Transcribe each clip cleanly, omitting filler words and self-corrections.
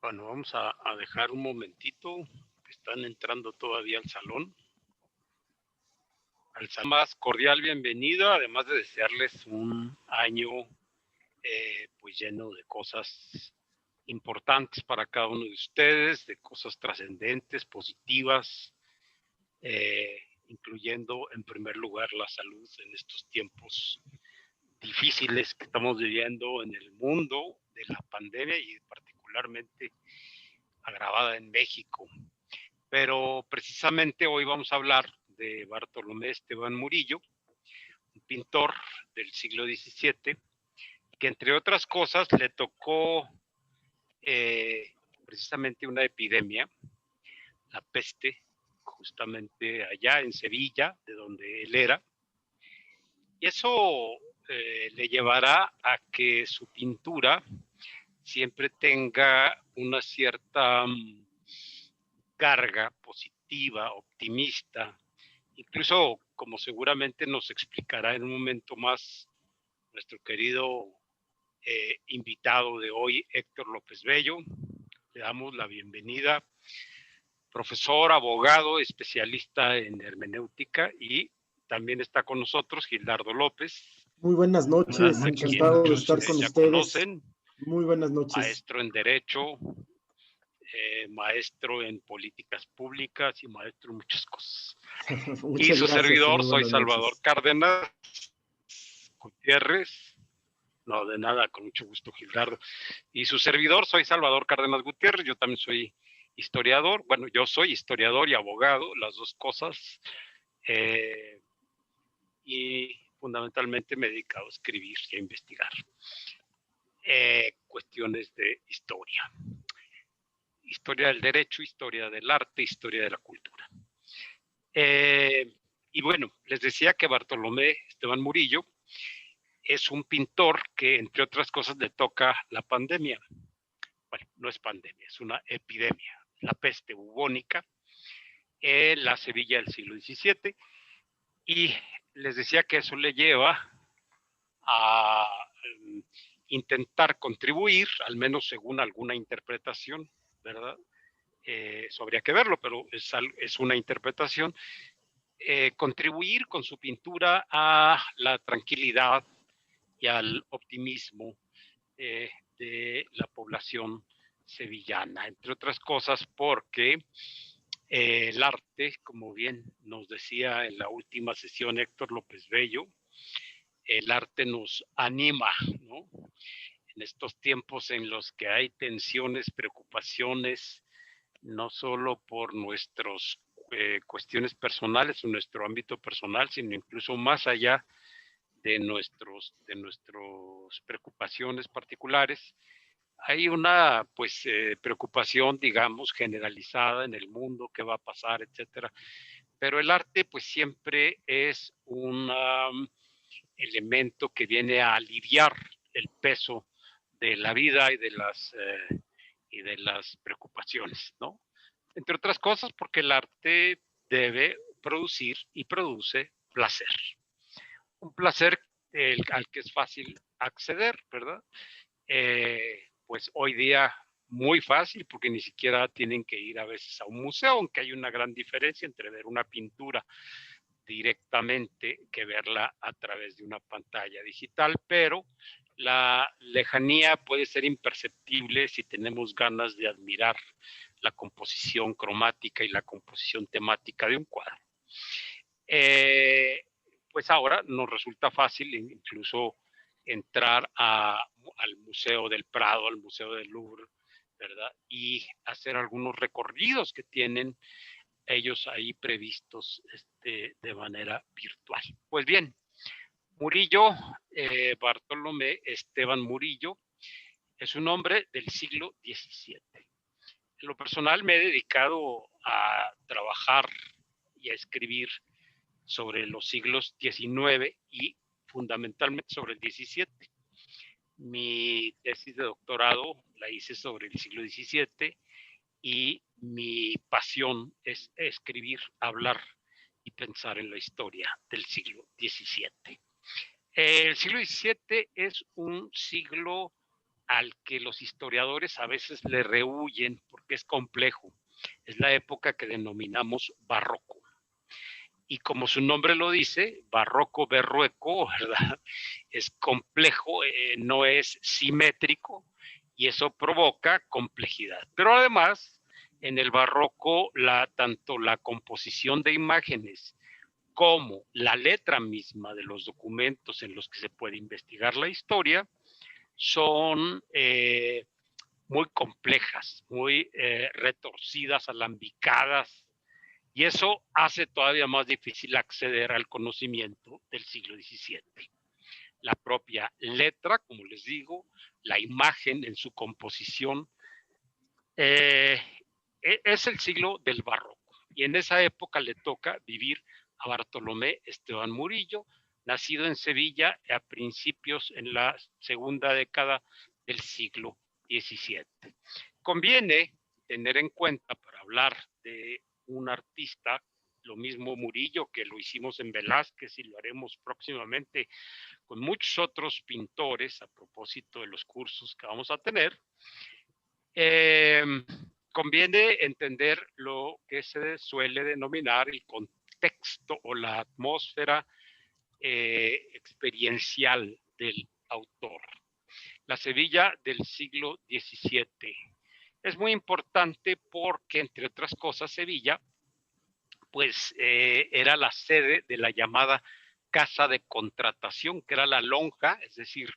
Bueno, vamos a dejar un momentito, que están entrando todavía al salón. Al salón más cordial bienvenido, además de desearles un año pues lleno de cosas importantes para cada uno de ustedes, de cosas trascendentes, positivas, incluyendo en primer lugar la salud en estos tiempos difíciles que estamos viviendo en el mundo de la pandemia y particularmente agravada en México. Pero precisamente hoy vamos a hablar de Bartolomé Esteban Murillo, un pintor del siglo XVII, que entre otras cosas le tocó precisamente una epidemia, la peste, justamente allá en Sevilla, de donde él era, y eso le llevará a que su pintura siempre tenga una cierta carga positiva, optimista, incluso como seguramente nos explicará en un momento más nuestro querido invitado de hoy, Héctor López Bello. Le damos la bienvenida, profesor, abogado, especialista en hermenéutica, y también está con nosotros Gildardo López. Muy buenas noches, encantado de estar con ya ustedes. Conocen, muy buenas noches. Maestro en Derecho, maestro en políticas públicas y maestro en muchas cosas. Y su servidor, soy Salvador Cárdenas Gutiérrez. No, de nada, con mucho gusto, Gildardo. Y su servidor, soy Salvador Cárdenas Gutiérrez. Yo también soy historiador. Bueno, yo soy historiador y abogado, las dos cosas. Y fundamentalmente me he dedicado a escribir y a investigar cuestiones de historia. Historia del derecho, historia del arte, historia de la cultura. Y bueno, les decía que Bartolomé Esteban Murillo es un pintor que, entre otras cosas, le toca la pandemia. Bueno, no es pandemia, es una epidemia, la peste bubónica, en la Sevilla del siglo XVII. Y les decía que eso le lleva a intentar contribuir, al menos según alguna interpretación, ¿verdad? Eso habría que verlo, pero es una interpretación, contribuir con su pintura a la tranquilidad y al optimismo de la población sevillana, entre otras cosas porque el arte, como bien nos decía en la última sesión Héctor López Bello, el arte nos anima, ¿no? En estos tiempos en los que hay tensiones, preocupaciones, no solo por nuestras cuestiones personales o nuestro ámbito personal, sino incluso más allá de nuestras preocupaciones particulares, hay una preocupación, digamos, generalizada en el mundo, qué va a pasar, etcétera. Pero el arte, pues siempre es un elemento que viene a aliviar el peso de la vida y de las preocupaciones, ¿no? Entre otras cosas, porque el arte debe producir y produce placer. Un placer al que es fácil acceder, ¿verdad? Pues hoy día muy fácil, porque ni siquiera tienen que ir a veces a un museo, aunque hay una gran diferencia entre ver una pintura directamente que verla a través de una pantalla digital, pero la lejanía puede ser imperceptible si tenemos ganas de admirar la composición cromática y la composición temática de un cuadro. Pues ahora nos resulta fácil incluso entrar al Museo del Prado, al Museo del Louvre, ¿verdad? Y hacer algunos recorridos que tienen ellos ahí previstos de manera virtual. Pues bien, Murillo, Bartolomé Esteban Murillo, es un hombre del siglo XVII. En lo personal me he dedicado a trabajar y a escribir sobre los siglos XIX y fundamentalmente sobre el XVII. Mi tesis de doctorado la hice sobre el siglo XVII y mi pasión es escribir, hablar y pensar en la historia del siglo XVII. El siglo XVII es un siglo al que los historiadores a veces le rehuyen porque es complejo. Es la época que denominamos barroco. Y como su nombre lo dice, barroco, berrueco, ¿verdad? Es complejo, no es simétrico y eso provoca complejidad. Pero además, en el barroco, tanto la composición de imágenes como la letra misma de los documentos en los que se puede investigar la historia son muy complejas, muy retorcidas, alambicadas, y eso hace todavía más difícil acceder al conocimiento del siglo XVII. La propia letra, como les digo, la imagen en su composición, es el siglo del barroco. Y en esa época le toca vivir a Bartolomé Esteban Murillo, nacido en Sevilla a principios en la segunda década del siglo XVII. Conviene tener en cuenta para hablar de un artista, lo mismo Murillo, que lo hicimos en Velázquez y lo haremos próximamente con muchos otros pintores a propósito de los cursos que vamos a tener. Conviene entender lo que se suele denominar el contexto o la atmósfera experiencial del autor. La Sevilla del siglo XVII es muy importante porque, entre otras cosas, Sevilla pues era la sede de la llamada Casa de Contratación, que era la lonja, es decir,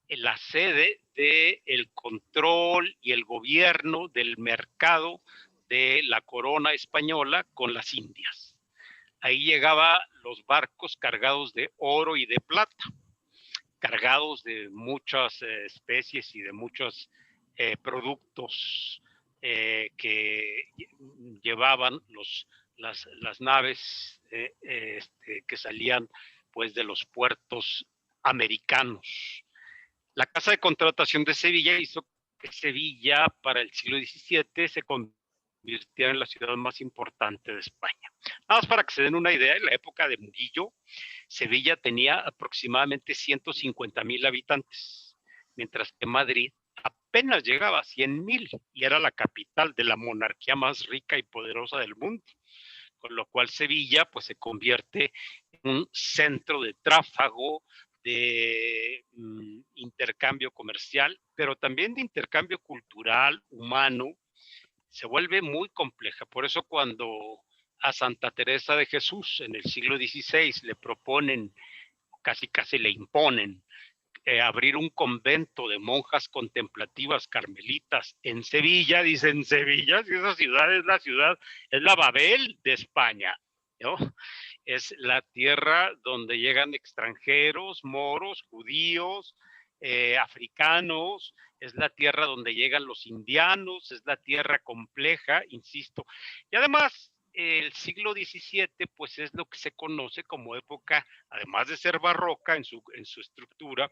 la sede del control y el gobierno del mercado de la corona española con las Indias. Ahí llegaban los barcos cargados de oro y de plata, cargados de muchas especies y de muchos productos que llevaban las naves que salían pues de los puertos americanos. La Casa de Contratación de Sevilla hizo que Sevilla para el siglo XVII se convirtiera en la ciudad más importante de España. Nada más para que se den una idea, en la época de Murillo, Sevilla tenía aproximadamente 150,000 habitantes, mientras que Madrid apenas llegaba a 100,000 y era la capital de la monarquía más rica y poderosa del mundo, con lo cual Sevilla pues se convierte en un centro de tráfago, de intercambio comercial, pero también de intercambio cultural, humano. Se vuelve muy compleja. Por eso cuando a Santa Teresa de Jesús en el siglo XVI le proponen, casi le imponen, abrir un convento de monjas contemplativas carmelitas en Sevilla, dicen Sevilla, si esa ciudad, es la Babel de España, ¿no? Es la tierra donde llegan extranjeros, moros, judíos, africanos, es la tierra donde llegan los indianos, es la tierra compleja, insisto. Y además, el siglo XVII, pues es lo que se conoce como época, además de ser barroca en su estructura,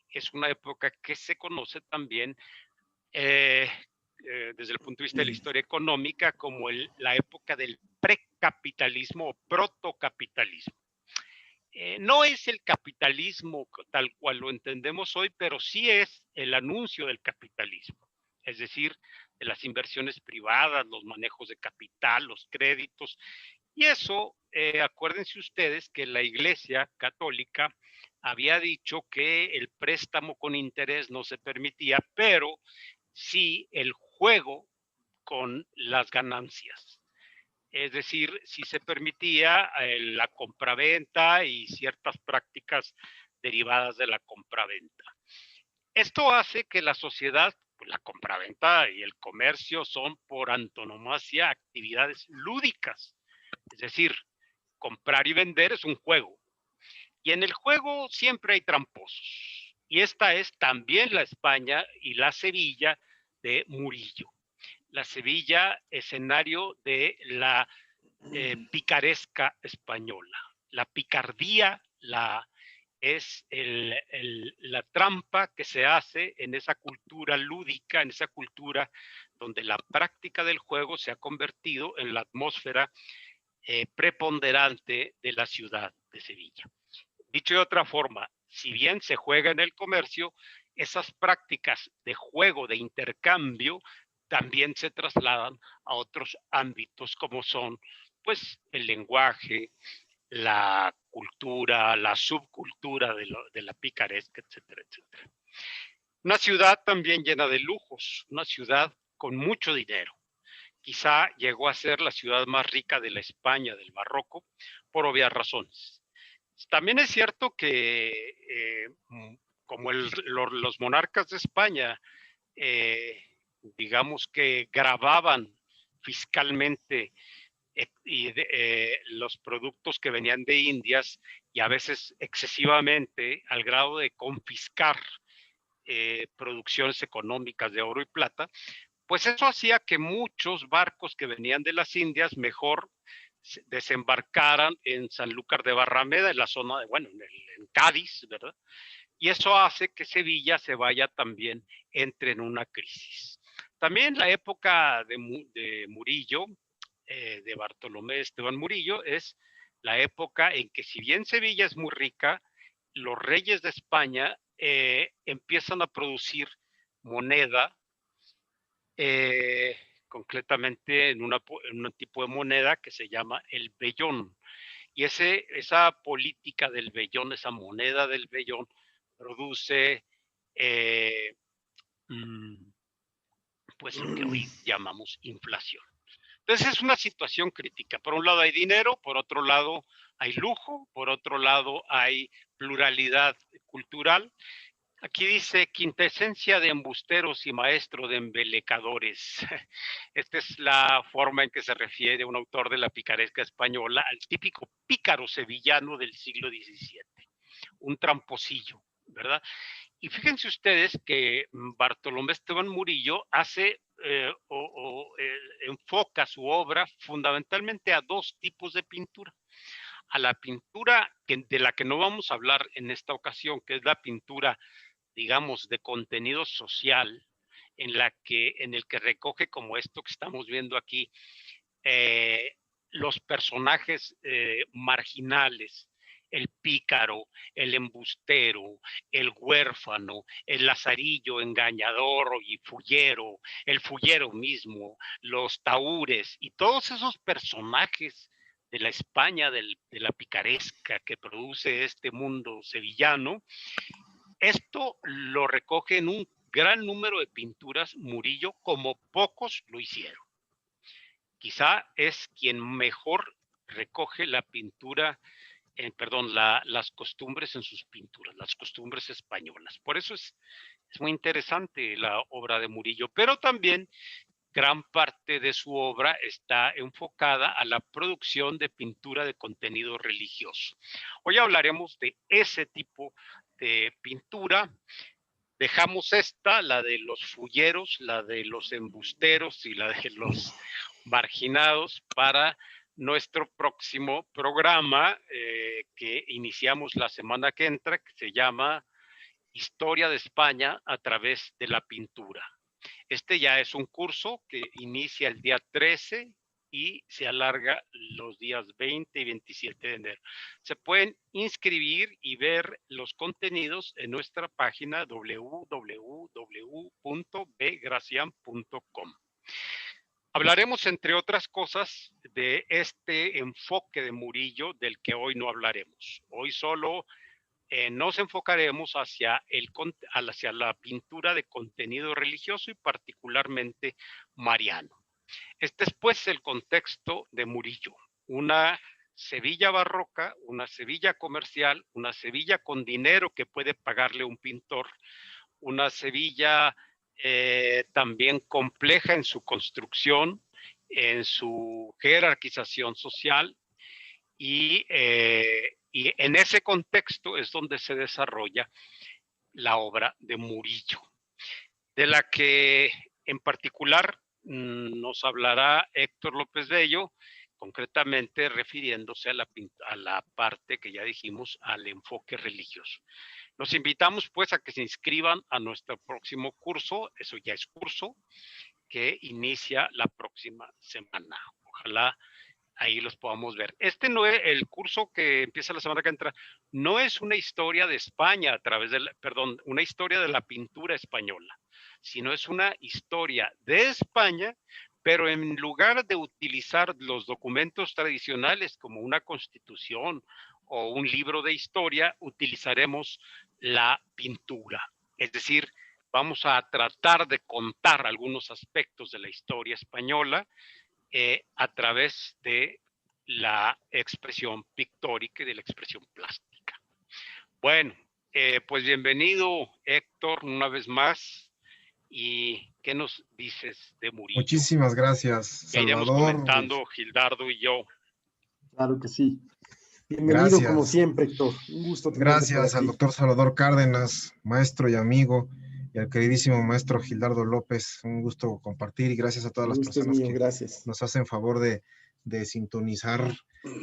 es una época que se conoce también desde el punto de vista de la historia económica como la época del precapitalismo o protocapitalismo. No es el capitalismo tal cual lo entendemos hoy, pero sí es el anuncio del capitalismo, es decir, de las inversiones privadas, los manejos de capital, los créditos. Y eso, acuérdense ustedes que la Iglesia Católica había dicho que el préstamo con interés no se permitía, pero sí el juego con las ganancias. Es decir, si se permitía la compraventa y ciertas prácticas derivadas de la compraventa. Esto hace que la sociedad, pues la compraventa y el comercio son por antonomasia actividades lúdicas. Es decir, comprar y vender es un juego. Y en el juego siempre hay tramposos. Y esta es también la España y la Sevilla de Murillo. La Sevilla, escenario de la picaresca española. La picardía es la trampa que se hace en esa cultura lúdica, en esa cultura donde la práctica del juego se ha convertido en la atmósfera preponderante de la ciudad de Sevilla. Dicho de otra forma, si bien se juega en el comercio, esas prácticas de juego, de intercambio, también se trasladan a otros ámbitos como son, pues, el lenguaje, la cultura, la subcultura de la picaresca, etcétera, etcétera. Una ciudad también llena de lujos, una ciudad con mucho dinero. Quizá llegó a ser la ciudad más rica de la España del Barroco, por obvias razones. También es cierto que, como los monarcas de España, digamos que grababan fiscalmente los productos que venían de Indias y a veces excesivamente al grado de confiscar producciones económicas de oro y plata, pues eso hacía que muchos barcos que venían de las Indias mejor desembarcaran en Sanlúcar de Barrameda, en la zona de, bueno, en Cádiz, ¿verdad? Y eso hace que Sevilla se vaya también, entre en una crisis. También la época de Murillo, de Bartolomé Esteban Murillo, es la época en que, si bien Sevilla es muy rica, los reyes de España empiezan a producir moneda, concretamente en un tipo de moneda que se llama el vellón. Y esa política del vellón, esa moneda del vellón, produce pues lo que hoy llamamos inflación. Entonces es una situación crítica. Por un lado hay dinero, por otro lado hay lujo, por otro lado hay pluralidad cultural. Aquí dice: quintesencia de embusteros y maestro de embelecadores. Esta es la forma en que se refiere un autor de la picaresca española al típico pícaro sevillano del siglo XVII, un tramposillo, ¿verdad? Y fíjense ustedes que Bartolomé Esteban Murillo enfoca su obra fundamentalmente a dos tipos de pintura. A la pintura de la que no vamos a hablar en esta ocasión, que es la pintura, digamos, de contenido social, en el que recoge, como esto que estamos viendo aquí, los personajes marginales, el pícaro, el embustero, el huérfano, el lazarillo engañador y fullero, el fullero mismo, los tahúres y todos esos personajes de la España de la picaresca que produce este mundo sevillano. Esto lo recoge en un gran número de pinturas Murillo, como pocos lo hicieron. Quizá es quien mejor recoge la pintura, las costumbres en sus pinturas, las costumbres españolas. Por eso es muy interesante la obra de Murillo, pero también gran parte de su obra está enfocada a la producción de pintura de contenido religioso. Hoy hablaremos de ese tipo de pintura. Dejamos la de los fulleros, la de los embusteros y la de los marginados para nuestro próximo programa, que iniciamos la semana que entra, que se llama Historia de España a través de la pintura. Este ya es un curso que inicia el día 13 y se alarga los días 20 y 27 de enero. Se pueden inscribir y ver los contenidos en nuestra página www.bgracian.com. Hablaremos, entre otras cosas, de este enfoque de Murillo del que hoy no hablaremos. Hoy solo nos enfocaremos hacia la pintura de contenido religioso y particularmente mariano. Este es pues el contexto de Murillo: una Sevilla barroca, una Sevilla comercial, una Sevilla con dinero que puede pagarle un pintor, una Sevilla también compleja en su construcción, en su jerarquización social, y en ese contexto es donde se desarrolla la obra de Murillo, de la que en particular nos hablará Héctor López Bello, concretamente refiriéndose a la parte que ya dijimos, al enfoque religioso. Los invitamos pues a que se inscriban a nuestro próximo curso. Eso ya es curso, que inicia la próxima semana. Ojalá ahí los podamos ver. Este no es el curso que empieza la semana que entra, no es una historia de España a través de, perdón, una historia de la pintura española, sino es una historia de España, pero en lugar de utilizar los documentos tradicionales como una constitución o un libro de historia, utilizaremos la pintura. Es decir, vamos a tratar de contar algunos aspectos de la historia española a través de la expresión pictórica y de la expresión plástica. Bueno, pues bienvenido Héctor una vez más. ¿Y qué nos dices de Murillo? Muchísimas gracias, Ya iremos Salvador. comentando Gildardo y yo. Claro que sí. Bienvenido como Gracias. siempre, Héctor. Un gusto tenerte por Gracias al aquí. doctor Salvador Cárdenas, maestro y amigo, y al queridísimo maestro Gildardo López. Un gusto compartir y gracias a todas El las gusto es personas mío, que gracias. nos hacen favor de sintonizar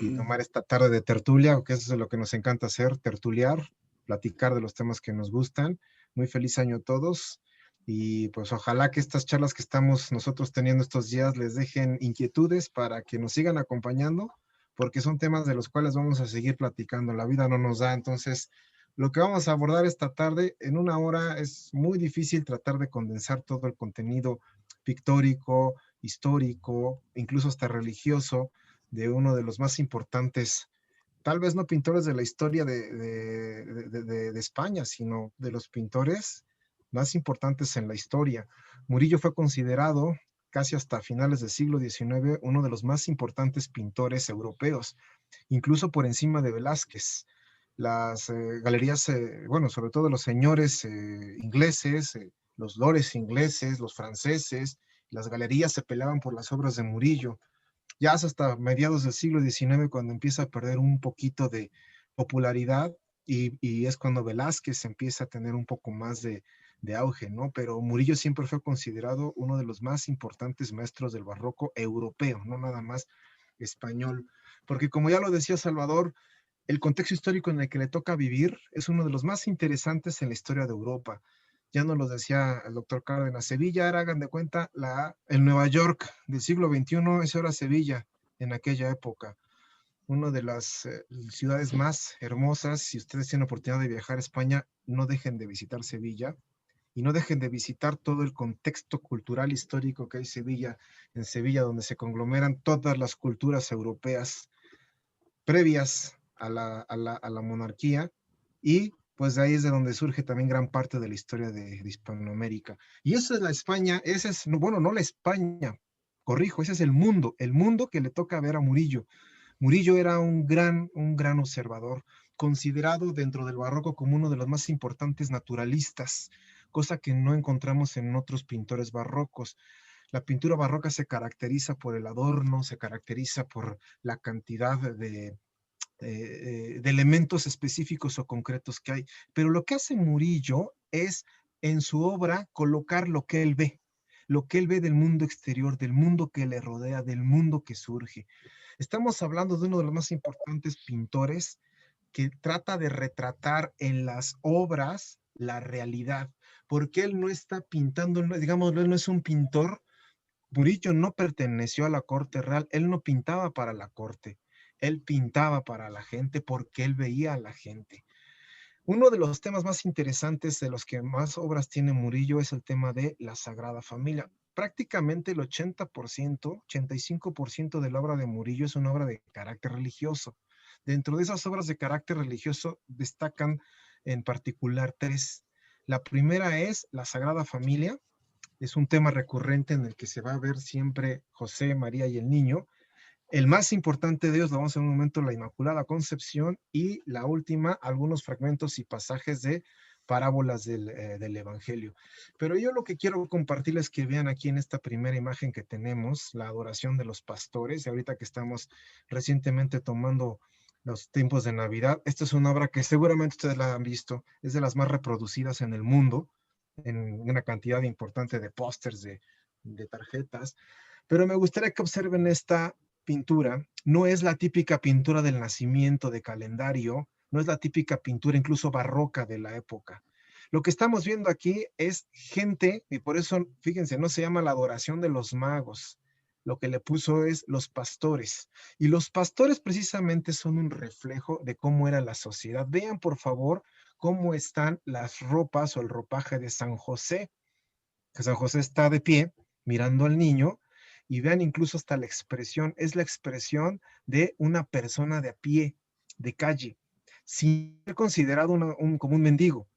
y tomar esta tarde de tertulia, que eso es lo que nos encanta hacer, tertuliar, platicar de los temas que nos gustan. Muy feliz año a todos. Y pues ojalá que estas charlas que estamos nosotros teniendo estos días les dejen inquietudes para que nos sigan acompañando, porque son temas de los cuales vamos a seguir platicando. La vida no nos da, entonces lo que vamos a abordar esta tarde en una hora es muy difícil tratar de condensar todo el contenido pictórico, histórico, incluso hasta religioso de uno de los más importantes, tal vez no pintores de la historia de España, sino de los pintores más importantes en la historia. Murillo fue considerado casi hasta finales del siglo XIX uno de los más importantes pintores europeos, incluso por encima de Velázquez. Las galerías, bueno, sobre todo los señores ingleses, los lores ingleses, los franceses, las galerías se peleaban por las obras de Murillo. Ya es hasta mediados del siglo XIX cuando empieza a perder un poquito de popularidad y es cuando Velázquez empieza a tener un poco más de auge, ¿no? Pero Murillo siempre fue considerado uno de los más importantes maestros del barroco europeo, no nada más español, porque como ya lo decía Salvador, el contexto histórico en el que le toca vivir es uno de los más interesantes en la historia de Europa. Ya nos lo decía el doctor Cárdenas, Sevilla era, hagan de cuenta, el Nueva York del siglo XXI, eso era Sevilla en aquella época. Una de las ciudades más hermosas, si ustedes tienen oportunidad de viajar a España, no dejen de visitar Sevilla y no dejen de visitar todo el contexto cultural histórico que hay en Sevilla, donde se conglomeran todas las culturas europeas previas a la monarquía, y pues de ahí es de donde surge también gran parte de la historia de Hispanoamérica. Y esa es la España, ese es, bueno, no la España, corrijo, ese es el mundo que le toca ver a Murillo. Murillo era un gran observador, considerado dentro del barroco como uno de los más importantes naturalistas, cosa que no encontramos en otros pintores barrocos. La pintura barroca se caracteriza por el adorno, se caracteriza por la cantidad de elementos específicos o concretos que hay. Pero lo que hace Murillo es en su obra colocar lo que él ve del mundo exterior, del mundo que le rodea, del mundo que surge. Estamos hablando de uno de los más importantes pintores que trata de retratar en las obras la realidad, porque él no está pintando, digamos, él no es un pintor. Murillo no perteneció a la corte real, él no pintaba para la corte, él pintaba para la gente porque él veía a la gente. Uno de los temas más interesantes, de los que más obras tiene Murillo, es el tema de la Sagrada Familia. Prácticamente el 80%, 85% de la obra de Murillo es una obra de carácter religioso. Dentro de esas obras de carácter religioso destacan en particular tres. La primera es la Sagrada Familia. Es un tema recurrente en el que se va a ver siempre José, María y el niño. El más importante de ellos, lo vamos a ver en un momento, la Inmaculada Concepción, y la última, algunos fragmentos y pasajes de parábolas del Evangelio. Pero yo lo que quiero compartirles es que vean aquí en esta primera imagen que tenemos, la adoración de los pastores, y ahorita que estamos recientemente tomando los tiempos de Navidad, esta es una obra que seguramente ustedes la han visto, es de las más reproducidas en el mundo, en una cantidad importante de pósters, de tarjetas, pero me gustaría que observen esta pintura. No es la típica pintura del nacimiento de calendario, no es la típica pintura incluso barroca de la época. Lo que estamos viendo aquí es gente, y por eso, fíjense, no se llama la adoración de los magos, lo que le puso es los pastores. Y los pastores precisamente son un reflejo de cómo era la sociedad. Vean, por favor, cómo están las ropas o el ropaje de San José. Que San José está de pie mirando al niño y vean incluso hasta la expresión, es la expresión de una persona de a pie, de calle, sin ser considerado como un mendigo.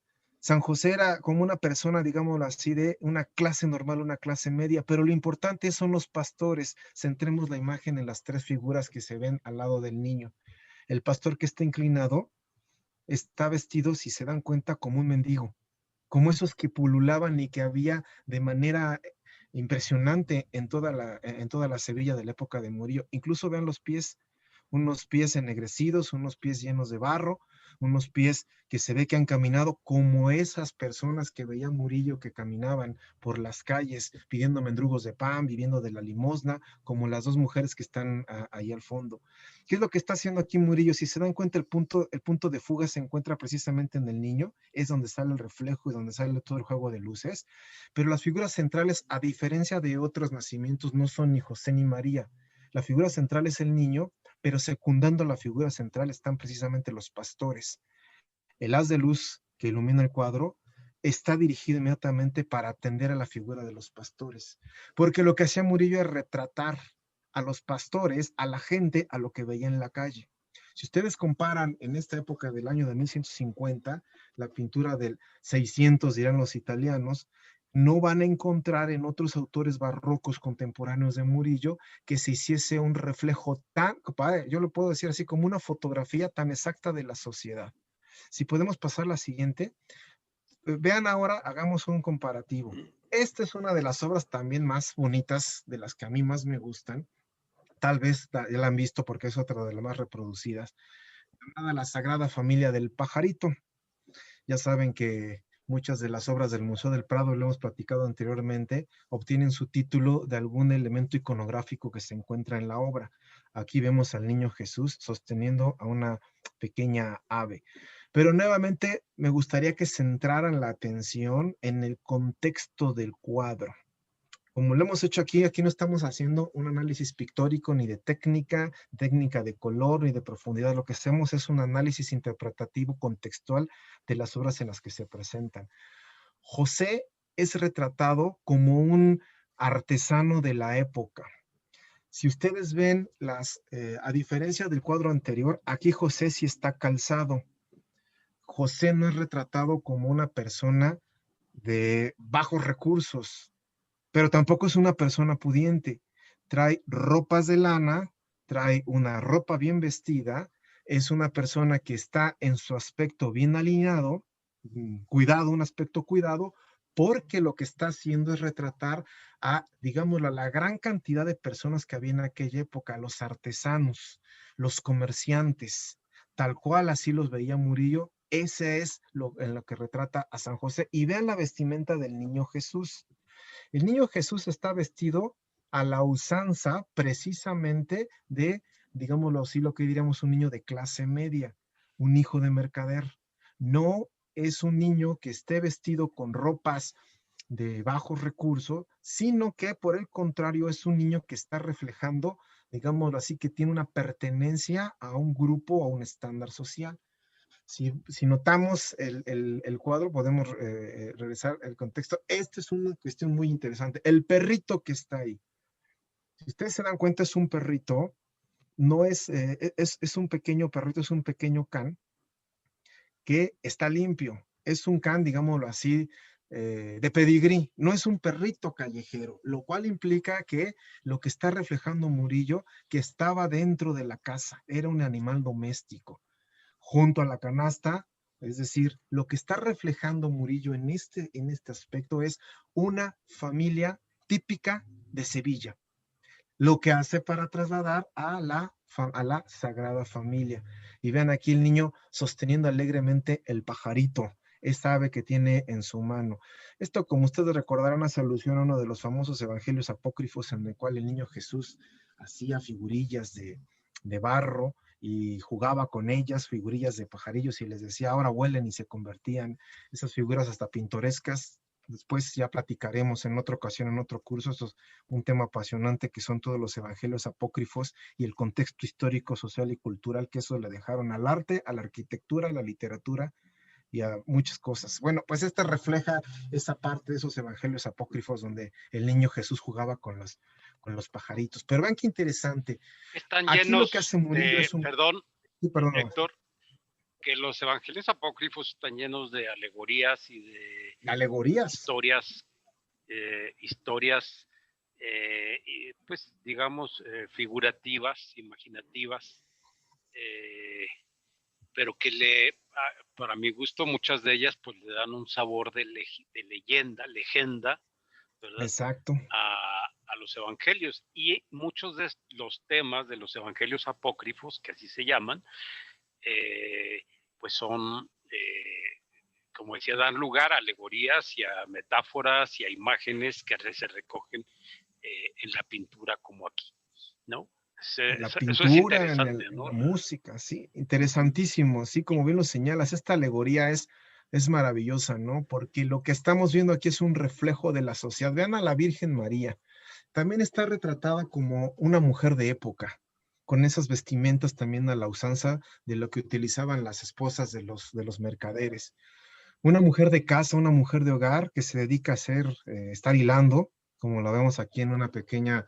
San José era como una persona, digámoslo así, de una clase normal, una clase media, pero lo importante son los pastores. Centremos la imagen en las tres figuras que se ven al lado del niño. El pastor que está inclinado está vestido, si se dan cuenta, como un mendigo, como esos que pululaban y que había de manera impresionante en toda la Sevilla de la época de Murillo. Incluso vean los pies, unos pies ennegrecidos, unos pies llenos de barro, unos pies que se ve que han caminado como esas personas que veía Murillo que caminaban por las calles pidiendo mendrugos de pan, viviendo de la limosna, como las dos mujeres que están ahí al fondo. ¿Qué es lo que está haciendo aquí Murillo? Si se dan cuenta, el punto de fuga se encuentra precisamente en el niño, es donde sale el reflejo y donde sale todo el juego de luces, pero las figuras centrales, a diferencia de otros nacimientos, no son ni José ni María. La figura central es el niño, pero secundando la figura central están precisamente los pastores. El haz de luz que ilumina el cuadro está dirigido inmediatamente para atender a la figura de los pastores, porque lo que hacía Murillo es retratar a los pastores, a la gente, a lo que veía en la calle. Si ustedes comparan en esta época del año de 1150, la pintura del 600, dirán los italianos, no van a encontrar en otros autores barrocos contemporáneos de Murillo que se hiciese un reflejo tan, yo lo puedo decir así, como una fotografía tan exacta de la sociedad. Si podemos pasar la siguiente, vean ahora, hagamos un comparativo. Esta es una de las obras también más bonitas, de las que a mí más me gustan. Tal vez ya la han visto porque es otra de las más reproducidas, llamada La Sagrada Familia del Pajarito. Ya saben que muchas de las obras del Museo del Prado, lo hemos platicado anteriormente, obtienen su título de algún elemento iconográfico que se encuentra en la obra. Aquí vemos al niño Jesús sosteniendo a una pequeña ave. Pero nuevamente me gustaría que centraran la atención en el contexto del cuadro. Como lo hemos hecho aquí, aquí no estamos haciendo un análisis pictórico ni de técnica de color ni de profundidad. Lo que hacemos es un análisis interpretativo contextual de las obras en las que se presentan. José es retratado como un artesano de la época. Si ustedes ven a diferencia del cuadro anterior, aquí José sí está calzado. José no es retratado como una persona de bajos recursos, pero tampoco es una persona pudiente. Trae ropas de lana, trae una ropa bien vestida, es una persona que está en su aspecto bien alineado, cuidado, un aspecto cuidado, porque lo que está haciendo es retratar a, digámoslo, a la gran cantidad de personas que había en aquella época, los artesanos, los comerciantes, tal cual así los veía Murillo. Ese es en lo que retrata a San José. Y vean la vestimenta del niño Jesús. El niño Jesús está vestido a la usanza precisamente de, digámoslo así, lo que diríamos un niño de clase media, un hijo de mercader. No es un niño que esté vestido con ropas de bajos recursos, sino que por el contrario es un niño que está reflejando, digámoslo así, que tiene una pertenencia a un grupo o a un estándar social. Si notamos el cuadro, podemos regresar el contexto. Esta es una cuestión muy interesante. El perrito que está ahí, si ustedes se dan cuenta, es un perrito, no es un pequeño perrito, es un pequeño can que está limpio. Es un can, digámoslo así, de pedigrí, no es un perrito callejero, lo cual implica que lo que está reflejando Murillo, que estaba dentro de la casa, era un animal doméstico junto a la canasta, es decir, lo que está reflejando Murillo en este aspecto es una familia típica de Sevilla, lo que hace para trasladar a la Sagrada Familia. Y vean aquí el niño sosteniendo alegremente el pajarito, esa ave que tiene en su mano. Esto, como ustedes recordarán, hace alusión a uno de los famosos evangelios apócrifos en el cual el niño Jesús hacía figurillas de barro y jugaba con ellas, figurillas de pajarillos, y les decía, ahora vuelen, y se convertían esas figuras hasta pintorescas, Después ya platicaremos en otra ocasión, en otro curso. Esto es un tema apasionante que son todos los evangelios apócrifos y el contexto histórico, social y cultural que eso le dejaron al arte, a la arquitectura, a la literatura y a muchas cosas. Bueno, pues este refleja esa parte de esos evangelios apócrifos donde el niño Jesús jugaba con los pajaritos. Pero vean qué interesante. Están Aquí lo que hace llenos Murillo de, es un... perdón, Sí, perdón. Héctor, que los evangelios apócrifos están llenos de alegorías y de Alegorías. historias, pues digamos, figurativas, imaginativas, pero que para mi gusto, muchas de ellas pues le dan un sabor de leyenda, legenda, ¿verdad? Exacto. A los evangelios. Y muchos de los temas de los evangelios apócrifos, que así se llaman, pues son, como decía, dan lugar a alegorías y a metáforas y a imágenes que se recogen en la pintura como aquí, ¿no? En la Eso es pintura, interesante, en ¿no? la música, sí, interesantísimo, sí, como bien lo señalas, esta alegoría es maravillosa, ¿no? Porque lo que estamos viendo aquí es un reflejo de la sociedad. Vean a la Virgen María, también está retratada como una mujer de época, con esas vestimentas también a la usanza de lo que utilizaban las esposas de los mercaderes. Una mujer de casa, una mujer de hogar que se dedica a estar hilando, como lo vemos aquí en una pequeña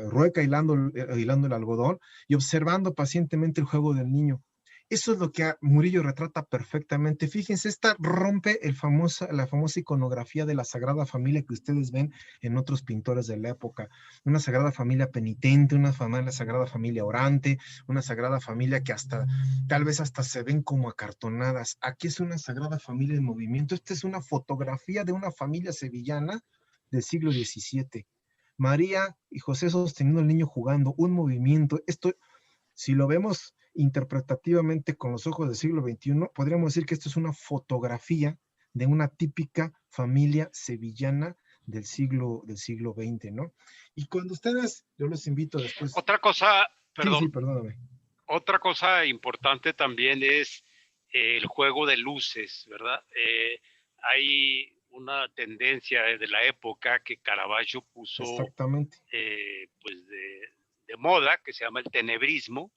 rueca hilando el algodón y observando pacientemente el juego del niño. Eso es lo que Murillo retrata perfectamente. Fíjense, esta rompe la famosa iconografía de la Sagrada Familia que ustedes ven en otros pintores de la época. Una Sagrada Familia penitente, una Sagrada Familia orante, una Sagrada Familia que tal vez hasta se ven como acartonadas. Aquí es una Sagrada Familia en movimiento. Esta es una fotografía de una familia sevillana del siglo XVII. María y José sosteniendo al niño jugando, un movimiento. Esto, si lo vemos interpretativamente con los ojos del siglo XXI, podríamos decir que esto es una fotografía de una típica familia sevillana del siglo XX, ¿no? Y cuando ustedes, yo los invito después. Otra cosa, Sí, perdón, perdóname. otra cosa importante también es el juego de luces, ¿verdad? Hay una tendencia de la época que Caravaggio puso Exactamente. pues de moda, que se llama el tenebrismo,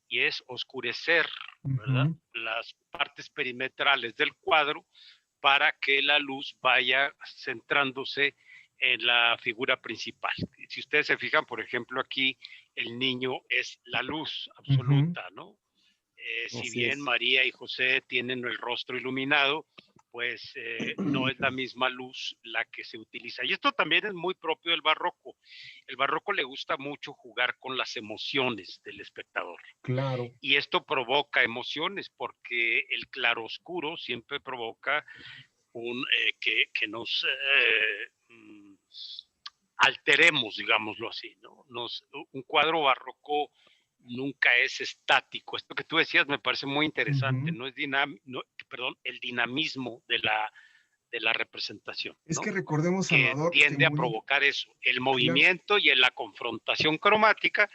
y es oscurecer, ¿verdad? Las partes perimetrales del cuadro para que la luz vaya centrándose en la figura principal. Si ustedes se fijan, por ejemplo, aquí el niño es la luz absoluta, ¿no? Si bien María y José tienen el rostro iluminado, pues no es la misma luz la que se utiliza. Y esto también es muy propio del barroco. El barroco le gusta mucho jugar con las emociones del espectador. Claro. Y esto provoca emociones porque el claroscuro siempre provoca que nos alteremos, digámoslo así, ¿no? Un cuadro barroco nunca es estático. Esto que tú decías me parece muy interesante, no es el dinamismo de la representación, Es ¿no? que recordemos, Que Salvador, que tiende a provocar eso, el movimiento y en la confrontación cromática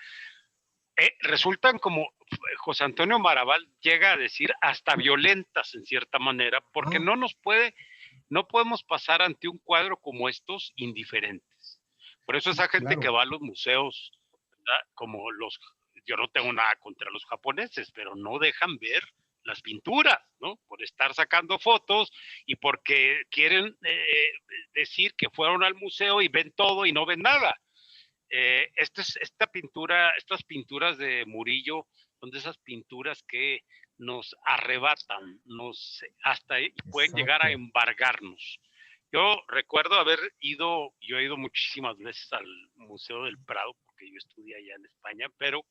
resultan como José Antonio Maraval llega a decir hasta violentas en cierta manera, porque no podemos pasar ante un cuadro como estos indiferentes. Por eso esa gente que va a los museos, ¿verdad? Yo no tengo nada contra los japoneses, pero no dejan ver las pinturas, ¿no? Por estar sacando fotos y porque quieren decir que fueron al museo y ven todo y no ven nada. Estas pinturas de Murillo son de esas pinturas que nos arrebatan, pueden llegar a embargarnos. Yo recuerdo yo he ido muchísimas veces al Museo del Prado, porque yo estudié allá en España, pero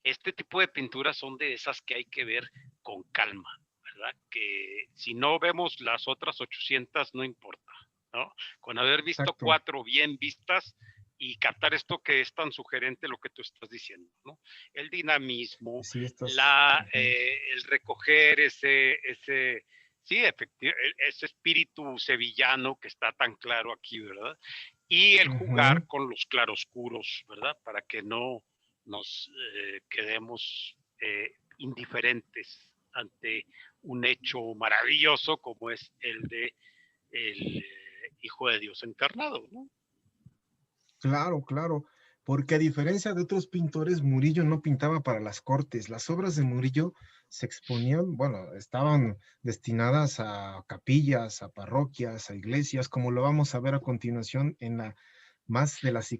este tipo de pinturas son de esas que hay que ver con calma, ¿verdad? Que si no vemos las otras 800 no importa, ¿no? Con haber visto 4 bien vistas y captar esto que es tan sugerente lo que tú estás diciendo, ¿no? El dinamismo, sí, el recoger ese espíritu sevillano que está tan claro aquí, ¿verdad? Y el jugar con los claroscuros, ¿verdad? Para que no nos quedemos indiferentes ante un hecho maravilloso como es el de el Hijo de Dios encarnado, ¿no? Claro, claro, porque a diferencia de otros pintores, Murillo no pintaba para las cortes. Las obras de Murillo se exponían, bueno, estaban destinadas a capillas, a parroquias, a iglesias, como lo vamos a ver a continuación en la más de las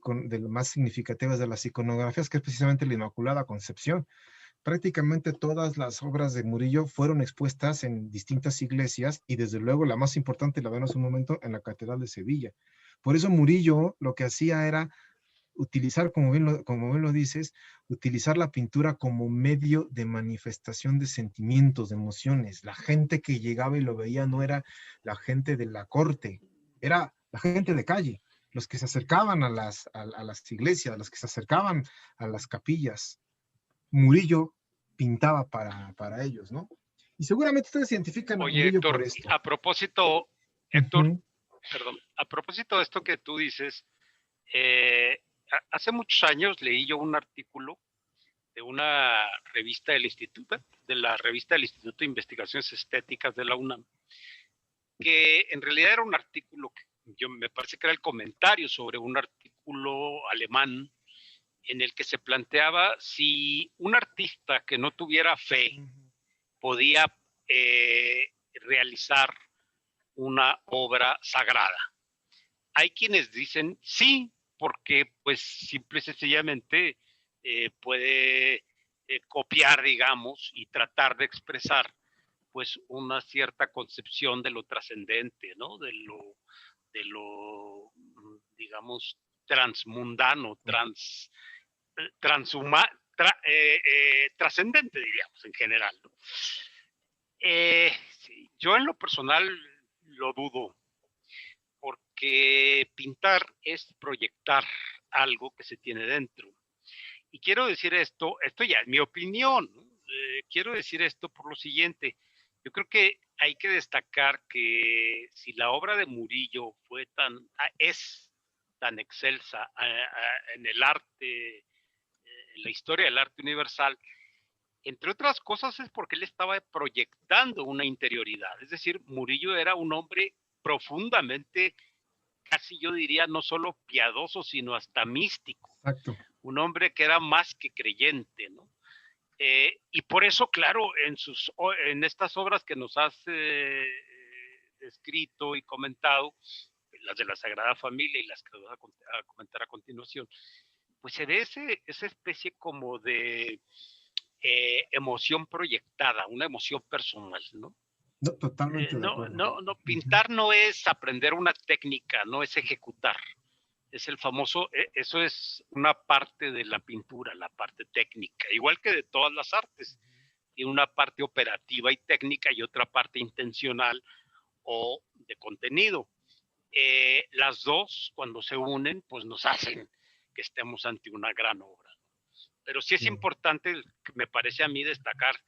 más significativas de las iconografías, que es precisamente la Inmaculada Concepción. Prácticamente todas las obras de Murillo fueron expuestas en distintas iglesias y desde luego la más importante, la vemos un momento, en la Catedral de Sevilla. Por eso Murillo lo que hacía era utilizar, como bien lo dices, utilizar la pintura como medio de manifestación de sentimientos, de emociones. La gente que llegaba y lo veía no era la gente de la corte, era la gente de calle, los que se acercaban a las iglesias, los que se acercaban a las capillas. Murillo pintaba para ellos, ¿no? Y seguramente ustedes identifican a Oye, Murillo Héctor, por esto. a propósito, Héctor, perdón, a propósito de esto que tú dices, hace muchos años leí yo un artículo de una revista del Instituto, de la revista del Instituto de Investigaciones Estéticas de la UNAM, que en realidad era un artículo que yo me parece que era el comentario sobre un artículo alemán en el que se planteaba si un artista que no tuviera fe podía realizar una obra sagrada. Hay quienes dicen sí, porque pues simple y sencillamente puede copiar, digamos, y tratar de expresar pues una cierta concepción de lo trascendente, ¿no? De lo digamos, transmundano, trascendente, diríamos, en general, ¿no? Sí, yo en lo personal lo dudo, porque pintar es proyectar algo que se tiene dentro. Y quiero decir esto ya es mi opinión, ¿no? Quiero decir esto por lo siguiente. Yo creo que hay que destacar que si la obra de Murillo es tan excelsa en el arte, en la historia del arte universal, entre otras cosas es porque él estaba proyectando una interioridad. Es decir, Murillo era un hombre profundamente, casi yo diría, no solo piadoso, sino hasta místico. Exacto. Un hombre que era más que creyente, ¿no? Y por eso, claro, en estas obras que nos has escrito y comentado, las de la Sagrada Familia y las que vas a comentar a continuación, pues se ve esa especie como de emoción proyectada, una emoción personal, ¿no? No, totalmente de acuerdo. No, pintar no es aprender una técnica, no es ejecutar. Es el famoso, eso es una parte de la pintura, la parte técnica, igual que de todas las artes. Tiene una parte operativa y técnica y otra parte intencional o de contenido. Las dos, cuando se unen, pues nos hacen que estemos ante una gran obra. Pero sí es importante, me parece a mí, destacar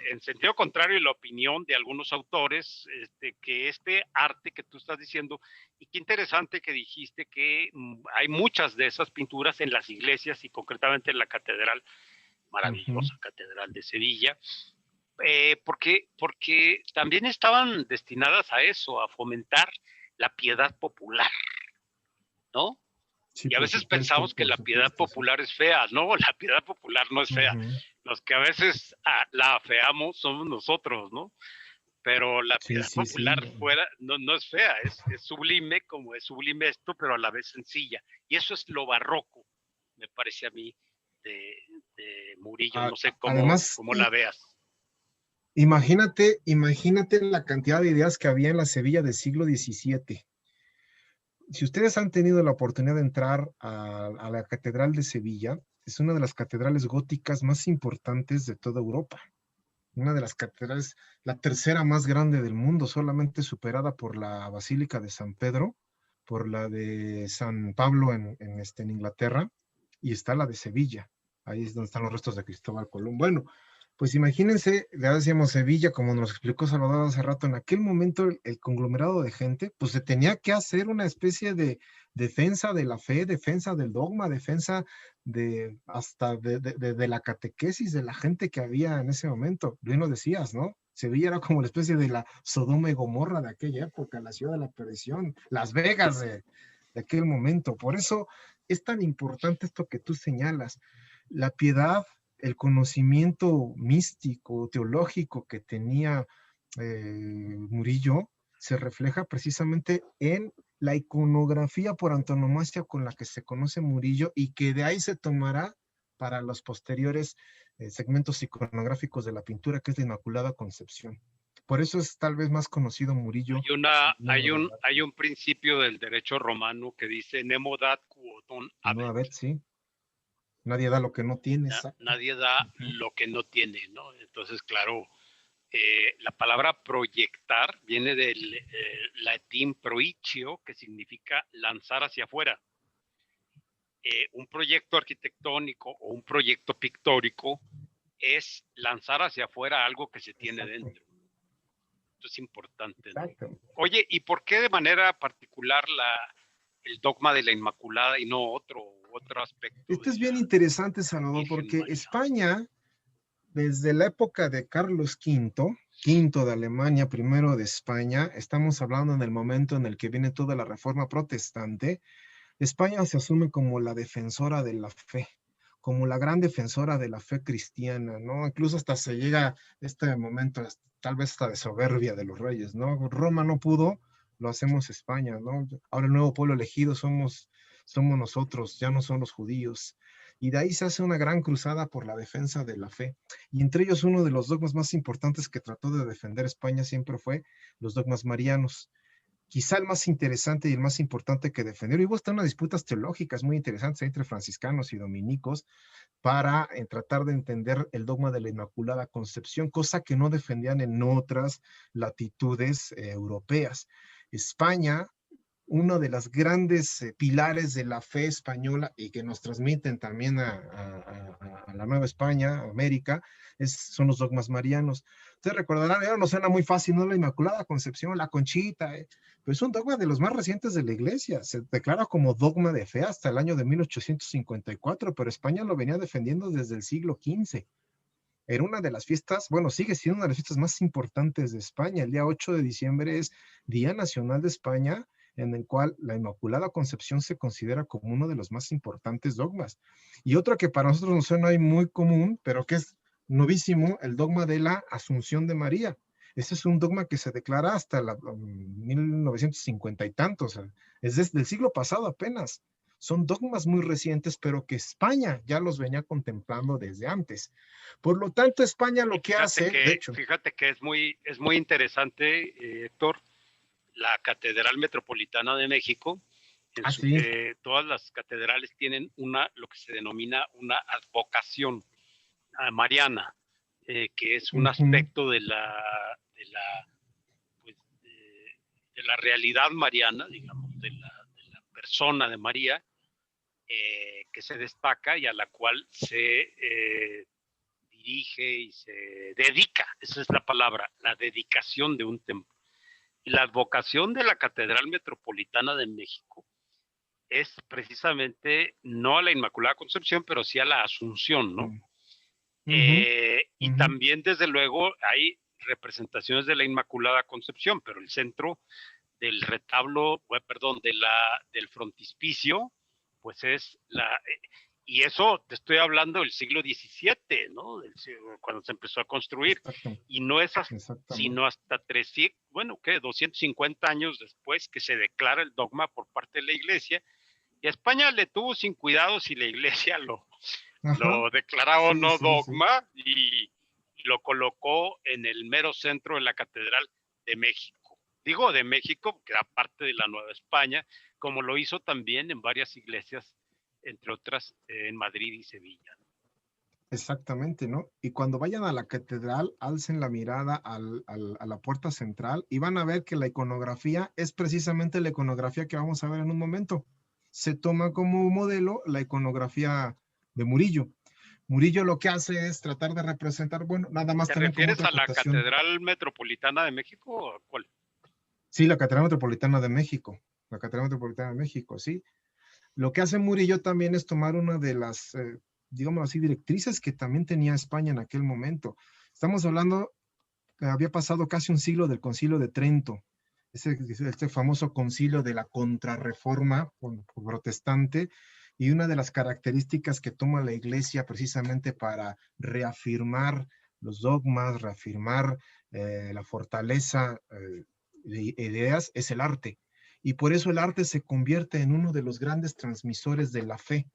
en sentido contrario la opinión de algunos autores, que este arte que tú estás diciendo, y qué interesante que dijiste que hay muchas de esas pinturas en las iglesias y concretamente en la catedral, maravillosa catedral de Sevilla, porque también estaban destinadas a eso, a fomentar la piedad popular, ¿no? Sí, y a veces pensamos que la piedad popular es fea. No, la piedad popular no es fea. Los que a veces la afeamos somos nosotros, ¿no? Pero la piedad popular fuera no es fea, es sublime, como es sublime esto, pero a la vez sencilla. Y eso es lo barroco, me parece a mí, de Murillo. No sé cómo la veas. Imagínate la cantidad de ideas que había en la Sevilla del siglo XVII. Si ustedes han tenido la oportunidad de entrar a la Catedral de Sevilla, es una de las catedrales góticas más importantes de toda Europa. Una de las catedrales, la tercera más grande del mundo, solamente superada por la Basílica de San Pedro, por la de San Pablo en Inglaterra, y está la de Sevilla. Ahí es donde están los restos de Cristóbal Colón. Bueno, pues imagínense, ya decíamos Sevilla, como nos explicó Salvador hace rato, en aquel momento el conglomerado de gente, pues se tenía que hacer una especie de defensa de la fe, defensa del dogma, defensa hasta de la catequesis de la gente que había en ese momento. Bien lo decías, ¿no? Sevilla era como la especie de la Sodoma y Gomorra de aquella época, la ciudad de la perdición, Las Vegas de aquel momento. Por eso es tan importante esto que tú señalas. La piedad, el conocimiento místico, teológico que tenía Murillo, se refleja precisamente en la iconografía por antonomasia con la que se conoce Murillo y que de ahí se tomará para los posteriores segmentos iconográficos de la pintura, que es la Inmaculada Concepción. Por eso es tal vez más conocido Murillo. Hay un principio del derecho romano que dice nemo dat quod non habet. No habet, sí. Nadie da lo que no tiene. Nadie da lo que no tiene, ¿no? Entonces, claro, la palabra proyectar viene del latín proicio, que significa lanzar hacia afuera. Un proyecto arquitectónico o un proyecto pictórico es lanzar hacia afuera algo que se tiene dentro. Esto es importante, ¿no? Oye, ¿y por qué de manera particular el dogma de la Inmaculada y no otro aspecto? Esto es bien interesante, Salvador, porque España, desde la época de Carlos V, quinto de Alemania, primero de España, estamos hablando en el momento en el que viene toda la reforma protestante, España se asume como la defensora de la fe, como la gran defensora de la fe cristiana, ¿no? Incluso hasta se llega este momento, tal vez hasta de soberbia de los reyes, ¿no? Roma no pudo, lo hacemos España, ¿no? Ahora el nuevo pueblo elegido somos nosotros, ya no son los judíos. Y de ahí se hace una gran cruzada por la defensa de la fe. Y entre ellos uno de los dogmas más importantes que trató de defender España siempre fue los dogmas marianos. Quizá el más interesante y el más importante que defender. Y hubo hasta unas disputas teológicas muy interesantes entre franciscanos y dominicos para tratar de entender el dogma de la Inmaculada Concepción, cosa que no defendían en otras latitudes europeas. España, uno de los grandes pilares de la fe española y que nos transmiten también a la Nueva España, a América, son los dogmas marianos. Ustedes recordarán, ahora nos suena muy fácil, ¿no? La Inmaculada Concepción, la Conchita, pero es un dogma de los más recientes de la Iglesia. Se declara como dogma de fe hasta el año de 1854, pero España lo venía defendiendo desde el siglo XV. Era una de las fiestas, bueno, sigue siendo una de las fiestas más importantes de España. El día 8 de diciembre es Día Nacional de España, en el cual la Inmaculada Concepción se considera como uno de los más importantes dogmas. Y otro que para nosotros nos suena muy común, pero que es novísimo, el dogma de la Asunción de María. Ese es un dogma que se declara hasta 1950 y tantos, o sea, es desde el siglo pasado apenas. Son dogmas muy recientes, pero que España ya los venía contemplando desde antes. Por lo tanto, España lo que hace, de hecho... Fíjate que es muy interesante, Héctor, la Catedral Metropolitana de México. Todas las catedrales tienen lo que se denomina una advocación mariana, que es un aspecto de la realidad mariana, digamos, de la persona de María, que se destaca y a la cual se dirige y se dedica. Esa es la palabra, la dedicación de un templo. Y la advocación de la Catedral Metropolitana de México es precisamente no a la Inmaculada Concepción, pero sí a la Asunción, ¿no? Y también, desde luego, hay representaciones de la Inmaculada Concepción, pero el centro del retablo, del frontispicio, pues es y eso te estoy hablando del siglo XVII, ¿no? Cuando se empezó a construir. Y no es sino hasta 250 años después que se declara el dogma por parte de la Iglesia. Y a España le tuvo sin cuidado si la Iglesia lo declaraba o no dogma. Y lo colocó en el mero centro de la Catedral de México. Digo de México porque era parte de la Nueva España, como lo hizo también en varias iglesias, entre otras en Madrid y Sevilla. Exactamente, ¿no? Y cuando vayan a la catedral, alcen la mirada a la puerta central y van a ver que la iconografía es precisamente la iconografía que vamos a ver en un momento. Se toma como modelo la iconografía de Murillo. Murillo lo que hace es tratar de representar, bueno, nada más. ¿Te refieres a la Catedral Metropolitana de México o cuál? Sí, la Catedral Metropolitana de México. La Catedral Metropolitana de México, sí. Lo que hace Murillo también es tomar una de las, digamos así, directrices que también tenía España en aquel momento. Estamos hablando había pasado casi un siglo del Concilio de Trento, este famoso concilio de la contrarreforma protestante, y una de las características que toma la Iglesia precisamente para reafirmar los dogmas, reafirmar la fortaleza de ideas, es el arte. Y por eso el arte se convierte en uno de los grandes transmisores de la fe,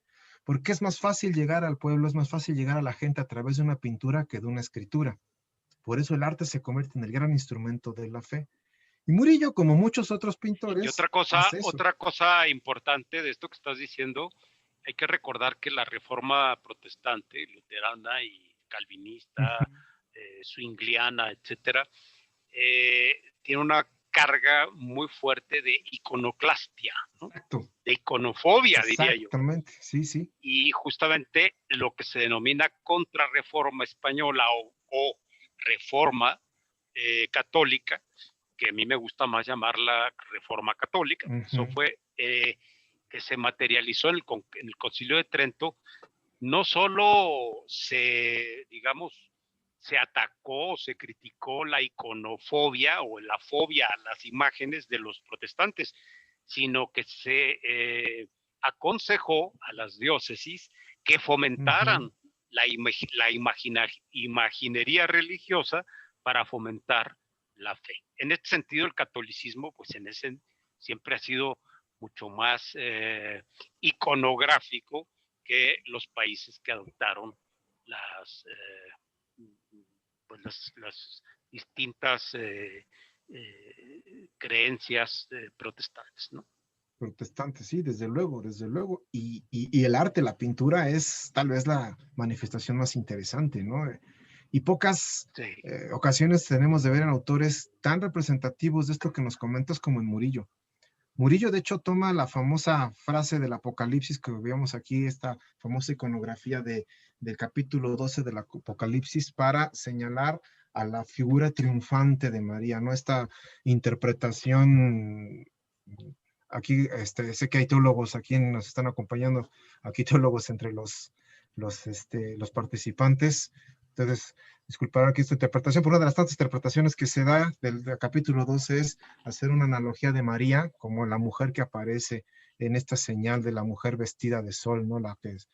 porque es más fácil llegar al pueblo, es más fácil llegar a la gente a través de una pintura que de una escritura. Por eso el arte se convierte en el gran instrumento de la fe. Y Murillo, como muchos otros pintores, y otra cosa importante de esto que estás diciendo, hay que recordar que la reforma protestante, luterana y calvinista, zwingliana, etcétera, tiene una carga muy fuerte de iconoclastia, ¿no? Exacto. De iconofobia, diría yo. Exactamente, sí. Y justamente lo que se denomina contrarreforma española o reforma católica, que a mí me gusta más llamarla reforma católica, eso fue que se materializó en el Concilio de Trento. No solo se atacó, se criticó la iconofobia o la fobia a las imágenes de los protestantes, sino que se aconsejó a las diócesis que fomentaran la imaginería religiosa para fomentar la fe. En este sentido, el catolicismo, pues siempre ha sido mucho más iconográfico que los países que adoptaron las distintas creencias protestantes, ¿no? Protestantes, sí, desde luego. Y el arte, la pintura, es tal vez la manifestación más interesante, ¿no? Y pocas ocasiones tenemos de ver en autores tan representativos de esto que nos comentas como en Murillo. Murillo, de hecho, toma la famosa frase del Apocalipsis que veíamos aquí, esta famosa iconografía del capítulo 12 del Apocalipsis, para señalar a la figura triunfante de María, ¿no? Esta interpretación, aquí sé que hay teólogos aquí nos están acompañando, aquí teólogos entre los participantes. Entonces, disculpar aquí esta interpretación, pero una de las tantas interpretaciones que se da del capítulo 12 es hacer una analogía de María como la mujer que aparece en esta señal de la mujer vestida de sol, ¿no? La que es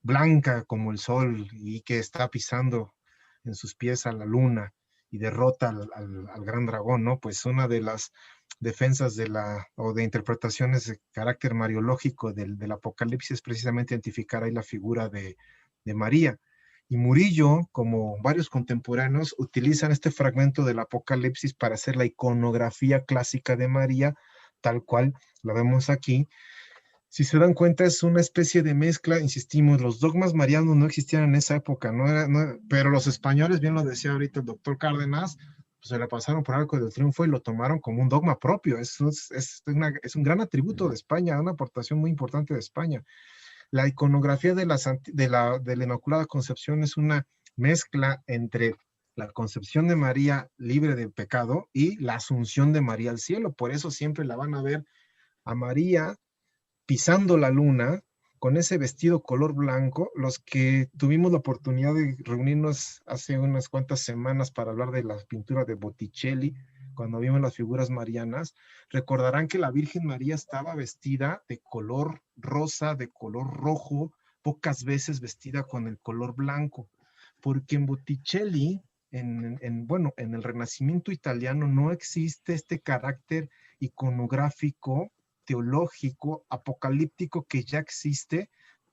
blanca como el sol y que está pisando en sus pies a la luna y derrota al gran dragón, ¿no? Pues una de las defensas o de interpretaciones de carácter mariológico del Apocalipsis es precisamente identificar ahí la figura de María. Y Murillo, como varios contemporáneos, utilizan este fragmento del Apocalipsis para hacer la iconografía clásica de María, tal cual la vemos aquí. Si se dan cuenta, es una especie de mezcla, insistimos, los dogmas marianos no existían en esa época, pero los españoles, bien lo decía ahorita el doctor Cárdenas, pues se la pasaron por Arco del Triunfo y lo tomaron como un dogma propio. Es un gran atributo de España, una aportación muy importante de España. La iconografía de la Inmaculada Concepción es una mezcla entre la concepción de María libre de pecado y la asunción de María al cielo. Por eso siempre la van a ver a María pisando la luna con ese vestido color blanco. Los que tuvimos la oportunidad de reunirnos hace unas cuantas semanas para hablar de la pintura de Botticelli, cuando vimos las figuras marianas, recordarán que la Virgen María estaba vestida de color rosa, de color rojo, pocas veces vestida con el color blanco, porque en Botticelli, en el Renacimiento italiano, no existe este carácter iconográfico, teológico, apocalíptico que ya existe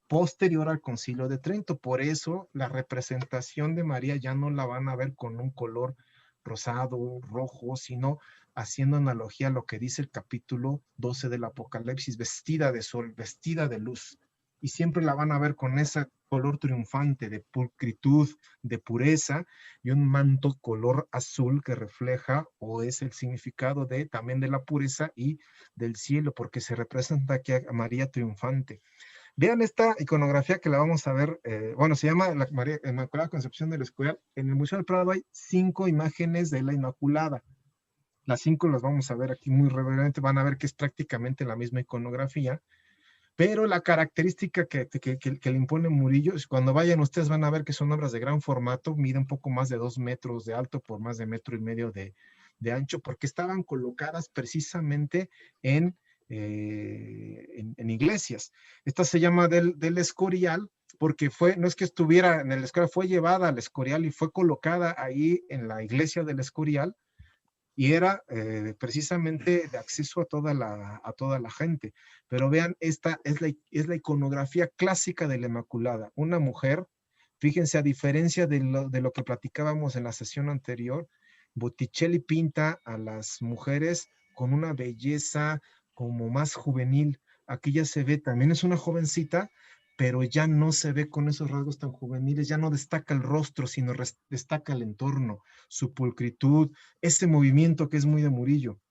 posterior al Concilio de Trento. Por eso la representación de María ya no la van a ver con un color rosado, rojo, sino haciendo analogía a lo que dice el capítulo 12 del Apocalipsis, vestida de sol, vestida de luz. Y siempre la van a ver con ese color triunfante de pulcritud, de pureza, y un manto color azul que refleja o es el significado también de la pureza y del cielo, porque se representa aquí a María triunfante. Vean esta iconografía que la vamos a ver, se llama la Inmaculada Concepción del Escorial. En el Museo del Prado hay 5 imágenes de la Inmaculada. Las 5 las vamos a ver aquí muy brevemente, van a ver que es prácticamente la misma iconografía, Pero la característica que le impone Murillo, cuando vayan ustedes van a ver que son obras de gran formato, mide un poco más de 2 metros de alto por más de 1,5 metros de ancho, porque estaban colocadas precisamente en iglesias. Esta se llama del Escorial, porque no es que estuviera en el Escorial, fue llevada al Escorial y fue colocada ahí en la iglesia del Escorial, y era precisamente de acceso a toda la gente. Pero vean, esta es la iconografía clásica de la Inmaculada. Una mujer, fíjense, a diferencia de lo que platicábamos en la sesión anterior, Botticelli pinta a las mujeres con una belleza como más juvenil. Aquí ya se ve, también es una jovencita, pero ya no se ve con esos rasgos tan juveniles, ya no destaca el rostro, sino destaca el entorno, su pulcritud, ese movimiento que es muy de Murillo.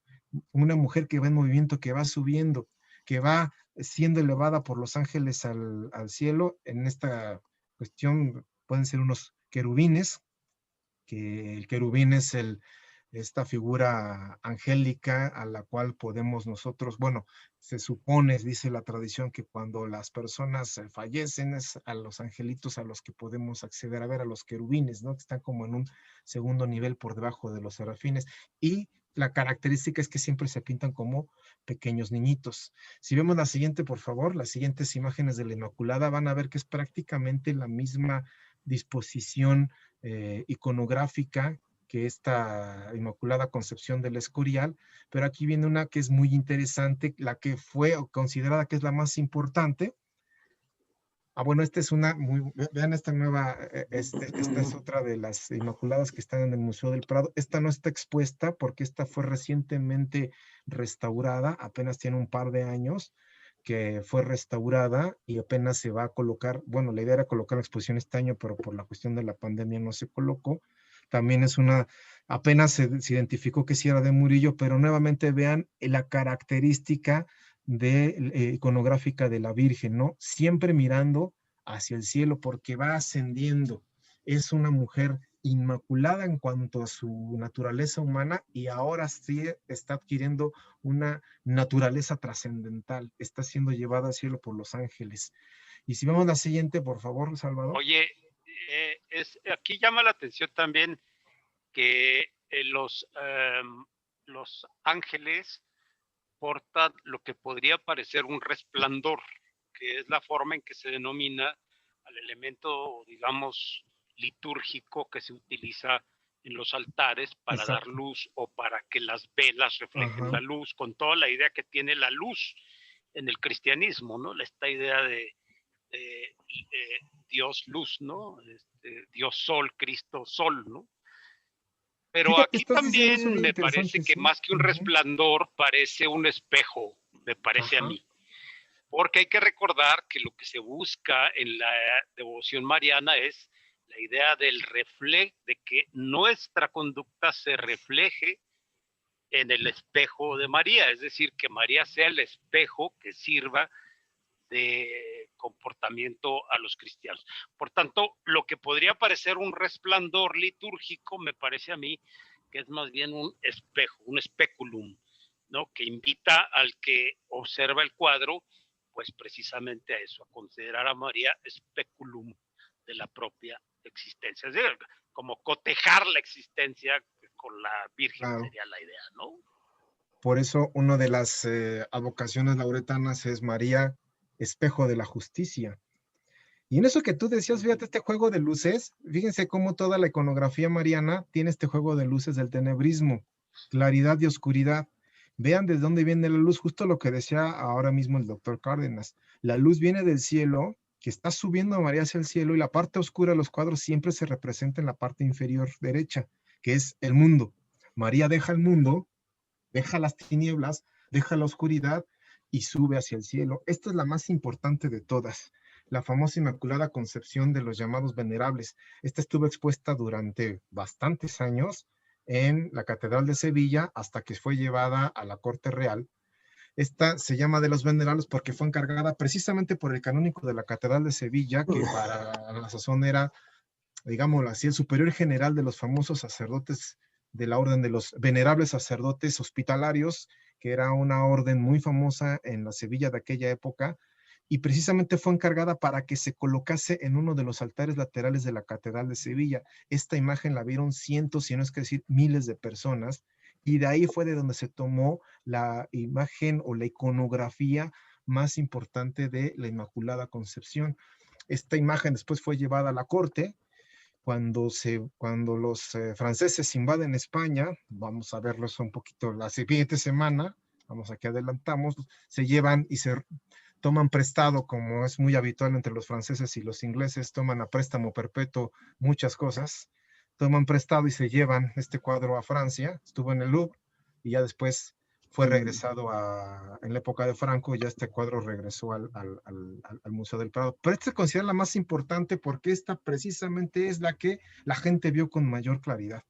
Una mujer que va en movimiento, que va subiendo, que va siendo elevada por los ángeles al cielo. En esta cuestión pueden ser unos querubines, que el querubín es esta figura angélica a la cual podemos nosotros, bueno, se supone, dice la tradición, que cuando las personas fallecen es a los angelitos a los que podemos acceder a ver, a los querubines, ¿no? Que están como en un segundo nivel por debajo de los serafines. Y la característica es que siempre se pintan como pequeños niñitos. Si vemos la siguiente, por favor, las siguientes imágenes de la Inmaculada, van a ver que es prácticamente la misma disposición iconográfica que esta Inmaculada Concepción del Escorial, pero aquí viene una que es muy interesante, la que fue considerada que es la más importante. Bueno, esta es vean esta nueva, esta es otra de las Inmaculadas que están en el Museo del Prado. Esta no está expuesta porque esta fue recientemente restaurada, apenas tiene un par de años que fue restaurada y apenas se va a colocar. Bueno, la idea era colocar la exposición este año, pero por la cuestión de la pandemia no se colocó. También apenas se identificó que sí era de Murillo, pero nuevamente vean la característica iconográfica de la Virgen, ¿no? Siempre mirando hacia el cielo porque va ascendiendo. Es una mujer inmaculada en cuanto a su naturaleza humana y ahora sí está adquiriendo una naturaleza trascendental. Está siendo llevada al cielo por los ángeles. Y si vemos la siguiente, por favor, Salvador. Oye, aquí llama la atención también que los ángeles portan lo que podría parecer un resplandor, que es la forma en que se denomina al elemento, digamos, litúrgico que se utiliza en los altares para Exacto. dar luz o para que las velas reflejen la luz, con toda la idea que tiene la luz en el cristianismo, ¿no? Esta idea de Dios luz, ¿no? Dios sol, Cristo sol, ¿no? Pero Fíjate, aquí también me parece que ¿sí? más que un resplandor parece un espejo, me parece a mí. Porque hay que recordar que lo que se busca en la devoción mariana es la idea del reflejo, de que nuestra conducta se refleje en el espejo de María, es decir, que María sea el espejo que sirva de comportamiento a los cristianos. Por tanto, lo que podría parecer un resplandor litúrgico, me parece a mí que es más bien un espejo, un speculum, ¿no? Que invita al que observa el cuadro, pues precisamente a eso, a considerar a María speculum de la propia existencia. Es decir, como cotejar la existencia con la Virgen, claro, sería la idea, ¿no? Por eso una de las advocaciones lauretanas es María, espejo de la justicia. Y en eso que tú decías, fíjate, este juego de luces, fíjense cómo toda la iconografía mariana tiene este juego de luces del tenebrismo, claridad y oscuridad. Vean desde dónde viene la luz, justo lo que decía ahora mismo el doctor Cárdenas. La luz viene del cielo, que está subiendo a María hacia el cielo, y la parte oscura de los cuadros siempre se representa en la parte inferior derecha, que es el mundo. María deja el mundo, deja las tinieblas, deja la oscuridad y sube hacia el cielo. Esta es la más importante de todas, la famosa Inmaculada Concepción de los llamados venerables. Esta estuvo expuesta durante bastantes años en la Catedral de Sevilla hasta que fue llevada a la Corte Real. Esta se llama de los venerables porque fue encargada precisamente por el canónigo de la Catedral de Sevilla, que para la sazón era, digámoslo así, el superior general de los famosos sacerdotes de la orden de los venerables sacerdotes hospitalarios, que era una orden muy famosa en la Sevilla de aquella época, y precisamente fue encargada para que se colocase en uno de los altares laterales de la Catedral de Sevilla. Esta imagen la vieron cientos, si no es que decir miles de personas, y de ahí fue de donde se tomó la imagen o la iconografía más importante de la Inmaculada Concepción. Esta imagen después fue llevada a la corte. Cuando los franceses invaden España, vamos a verlo eso un poquito la siguiente semana, vamos aquí adelantamos, se llevan y se toman prestado, como es muy habitual entre los franceses y los ingleses, toman a préstamo perpetuo muchas cosas, toman prestado y se llevan este cuadro a Francia, estuvo en el Louvre y ya después fue regresado en la época de Franco, ya este cuadro regresó al Museo del Prado. Pero esta se considera la más importante porque esta precisamente es la que la gente vio con mayor claridad.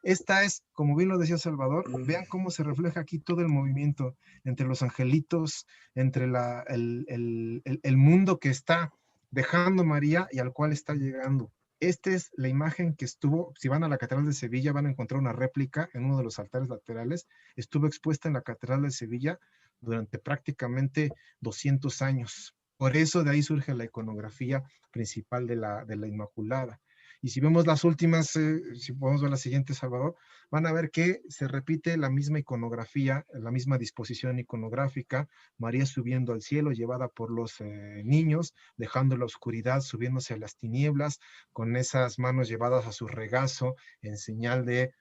Esta es, como bien lo decía Salvador, vean cómo se refleja aquí todo el movimiento entre los angelitos, entre el mundo que está dejando María y al cual está llegando. Esta es la imagen que estuvo, si van a la Catedral de Sevilla van a encontrar una réplica en uno de los altares laterales, estuvo expuesta en la Catedral de Sevilla durante prácticamente 200 años. Por eso de ahí surge la iconografía principal de la Inmaculada. Y si vemos las últimas, si podemos ver la siguiente, Salvador, van a ver que se repite la misma iconografía, la misma disposición iconográfica, María subiendo al cielo, llevada por los niños, dejando la oscuridad, subiéndose a las tinieblas, con esas manos llevadas a su regazo, en señal de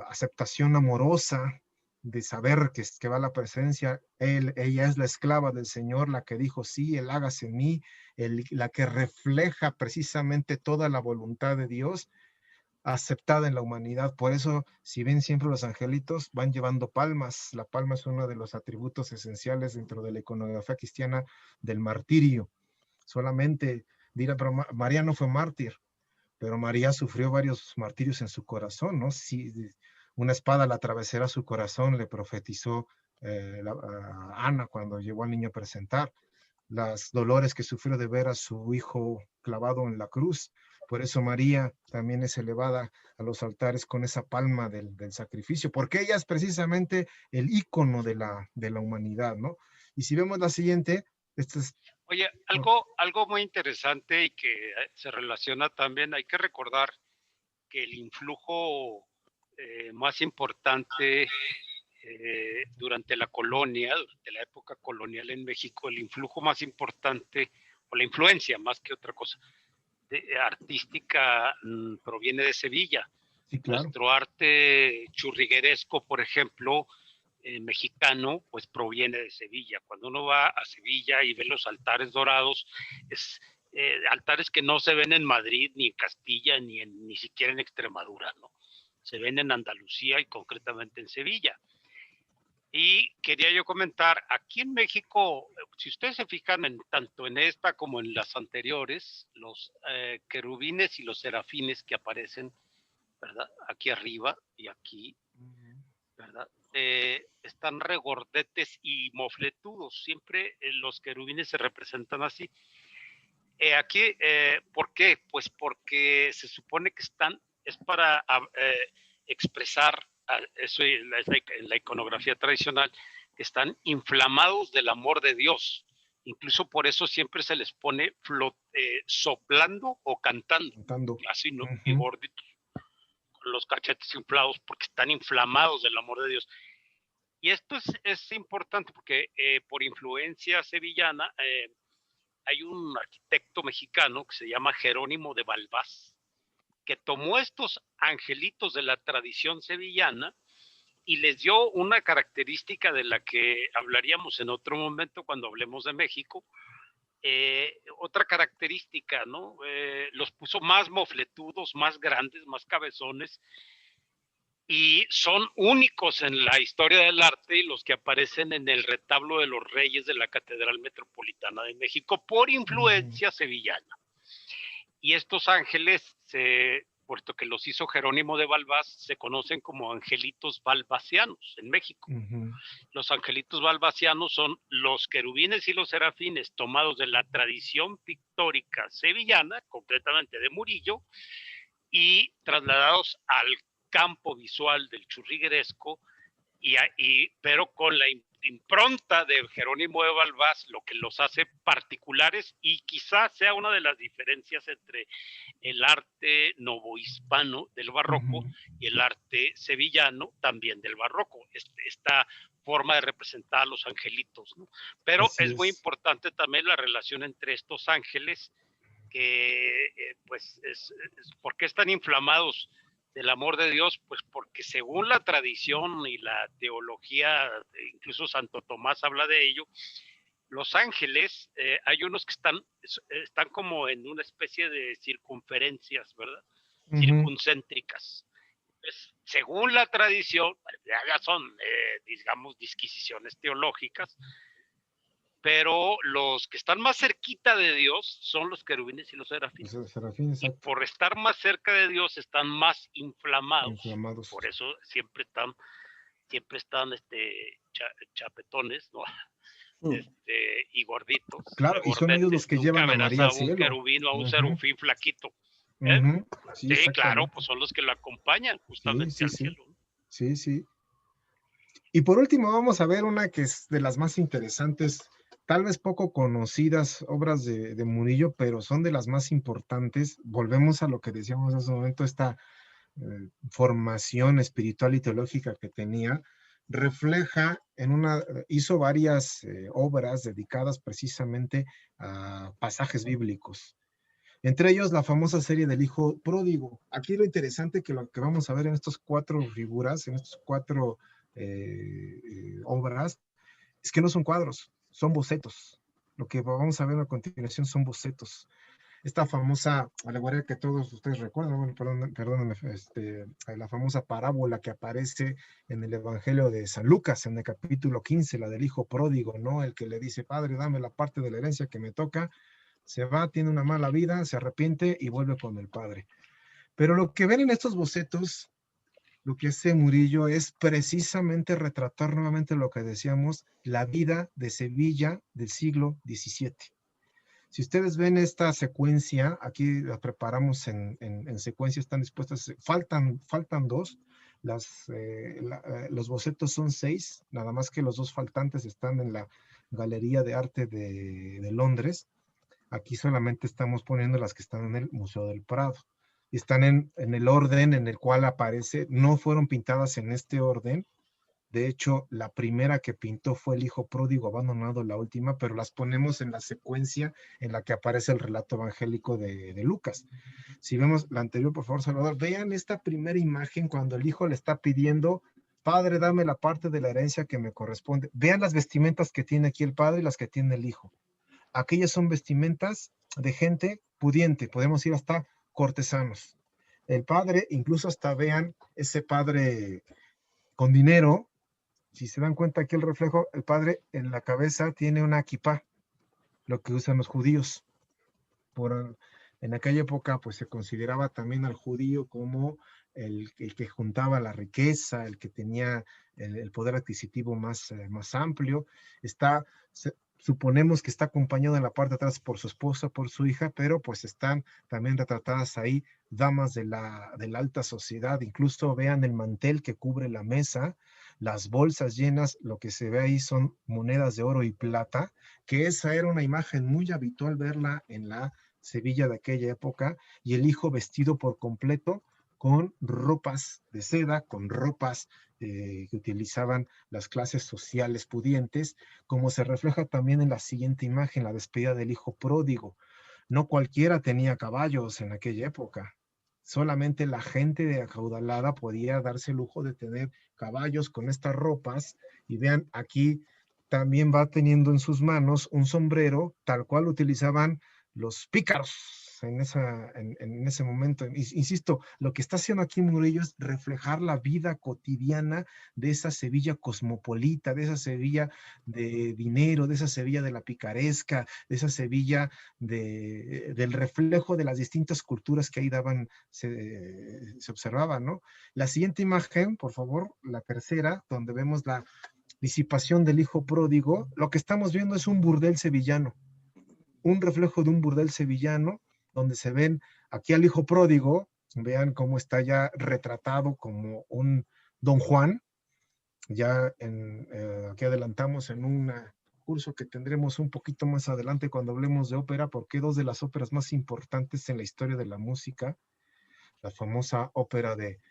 aceptación amorosa, de saber que va la presencia. Ella es la esclava del Señor, la que dijo, sí, Él hágase en mí, la que refleja precisamente toda la voluntad de Dios aceptada en la humanidad. Por eso, si ven siempre los angelitos, van llevando palmas. La palma es uno de los atributos esenciales dentro de la iconografía cristiana del martirio. Solamente dirá, pero María no fue mártir, pero María sufrió varios martirios en su corazón, ¿no? Si una espada le atravesara su corazón, le profetizó a Ana cuando llegó al niño a presentar, los dolores que sufrió de ver a su hijo clavado en la cruz. Por eso María también es elevada a los altares con esa palma del sacrificio, porque ella es precisamente el ícono de la humanidad, ¿no? Y si vemos la siguiente, esta es... Oye, algo muy interesante y que se relaciona también, hay que recordar que el influjo más importante durante la colonia, durante la época colonial en México, el influjo más importante, o la influencia más que otra cosa, artística proviene de Sevilla. Sí, claro. Nuestro arte churrigueresco, por ejemplo, mexicano, pues proviene de Sevilla. Cuando uno va a Sevilla y ve los altares dorados, es altares que no se ven en Madrid, ni en Castilla, ni siquiera en Extremadura, ¿no? Se ven en Andalucía y concretamente en Sevilla. Y quería yo comentar, aquí en México, si ustedes se fijan tanto en esta como en las anteriores, los querubines y los serafines que aparecen, ¿verdad? Aquí arriba y aquí, ¿verdad? Están regordetes y mofletudos. Siempre los querubines se representan así. Aquí, ¿por qué? Pues porque se supone que es para expresar, eso en la iconografía tradicional, que están inflamados del amor de Dios. Incluso por eso siempre se les pone soplando o cantando. Así, ¿no? Y gorditos, con los cachetes inflados, porque están inflamados del amor de Dios. Y esto es importante porque por influencia sevillana, hay un arquitecto mexicano que se llama Jerónimo de Balbás, que tomó estos angelitos de la tradición sevillana y les dio una característica de la que hablaríamos en otro momento cuando hablemos de México. Otra característica, ¿no? Los puso más mofletudos, más grandes, más cabezones, y son únicos en la historia del arte y los que aparecen en el retablo de los Reyes de la Catedral Metropolitana de México por influencia sevillana. Y estos ángeles, puesto que los hizo Jerónimo de Balbás, se conocen como angelitos balbasianos en México. Los angelitos balbasianos son los querubines y los serafines tomados de la tradición pictórica sevillana, concretamente de Murillo, y trasladados al campo visual del churrigueresco, pero con la impronta de Jerónimo de Balbás, lo que los hace particulares, y quizás sea una de las diferencias entre el arte novohispano del barroco y el arte sevillano también del barroco, esta forma de representar a los angelitos, ¿no? Pero es muy importante también la relación entre estos ángeles, que pues ¿por qué están inflamados del amor de Dios? Pues porque según la tradición y la teología, incluso Santo Tomás habla de ello, los ángeles, hay unos que están como en una especie de circunferencias, ¿verdad? Circuncéntricas. Pues, según la tradición, ya son, digamos, disquisiciones teológicas, pero los que están más cerquita de Dios son los querubines y los serafines. Y por estar más cerca de Dios están más inflamados. Por eso siempre están chapetones, ¿no? Y gorditos. Claro, y son ellos los que llevan a María al cielo. Un querubín o a un serufín flaquito. Sí, claro, pues son los que lo acompañan justamente al cielo. Sí, sí. Y por último vamos a ver una que es de las más interesantes, tal vez poco conocidas, obras de Murillo, pero son de las más importantes. Volvemos a lo que decíamos hace un momento, esta formación espiritual y teológica que tenía, refleja hizo varias obras dedicadas precisamente a pasajes bíblicos. Entre ellos la famosa serie del Hijo Pródigo. Aquí lo interesante que lo que vamos a ver en estas 4 figuras, en estas 4 obras, es que no son cuadros, son bocetos. Lo que vamos a ver a continuación son bocetos. Esta famosa alegoría que todos ustedes recuerdan, bueno, perdónenme, la famosa parábola que aparece en el Evangelio de San Lucas, en el capítulo 15, la del Hijo Pródigo, ¿no? El que le dice, Padre, dame la parte de la herencia que me toca. Se va, tiene una mala vida, se arrepiente y vuelve con el Padre. Pero lo que ven en estos bocetos, lo que hace Murillo es precisamente retratar nuevamente lo que decíamos, la vida de Sevilla del siglo XVII. Si ustedes ven esta secuencia, aquí la preparamos en secuencia, están dispuestas, faltan 2, los bocetos son 6, nada más que los 2 faltantes están en la Galería de Arte de Londres. Aquí solamente estamos poniendo las que están en el Museo del Prado. Están en el orden en el cual aparece, no fueron pintadas en este orden. De hecho, la primera que pintó fue el Hijo Pródigo abandonado, la última, pero las ponemos en la secuencia en la que aparece el relato evangélico de Lucas. Si vemos la anterior, por favor, Salvador, vean esta primera imagen cuando el hijo le está pidiendo, Padre, dame la parte de la herencia que me corresponde. Vean las vestimentas que tiene aquí el padre y las que tiene el hijo. Aquellas son vestimentas de gente pudiente, podemos ir hasta cortesanos. El padre, incluso hasta vean ese padre con dinero. Si se dan cuenta aquí el reflejo, el padre en la cabeza tiene una kipá, lo que usan los judíos. En aquella época pues se consideraba también al judío como el que juntaba la riqueza, el que tenía el poder adquisitivo más amplio. Suponemos que está acompañado en la parte de atrás por su esposa, por su hija, pero pues están también retratadas ahí damas de la alta sociedad. Incluso vean el mantel que cubre la mesa, las bolsas llenas, lo que se ve ahí son monedas de oro y plata, que esa era una imagen muy habitual verla en la Sevilla de aquella época, y el hijo vestido por completo con ropas de seda, con ropas que utilizaban las clases sociales pudientes, como se refleja también en la siguiente imagen, la despedida del Hijo Pródigo. No cualquiera tenía caballos en aquella época. Solamente la gente acaudalada podía darse el lujo de tener caballos con estas ropas. Y vean, aquí también va teniendo en sus manos un sombrero, tal cual utilizaban los pícaros en ese momento. Insisto, lo que está haciendo aquí Murillo es reflejar la vida cotidiana de esa Sevilla cosmopolita, de esa Sevilla de dinero, de esa Sevilla de la picaresca, de esa Sevilla del reflejo de las distintas culturas que ahí se observaban, ¿no? La siguiente imagen, por favor, la tercera, donde vemos la disipación del Hijo Pródigo. Lo que estamos viendo es un burdel sevillano, un reflejo de un burdel sevillano, donde se ven aquí al Hijo Pródigo. Vean cómo está ya retratado como un Don Juan, aquí adelantamos en un curso que tendremos un poquito más adelante cuando hablemos de ópera, porque dos de las óperas más importantes en la historia de la música, la famosa ópera de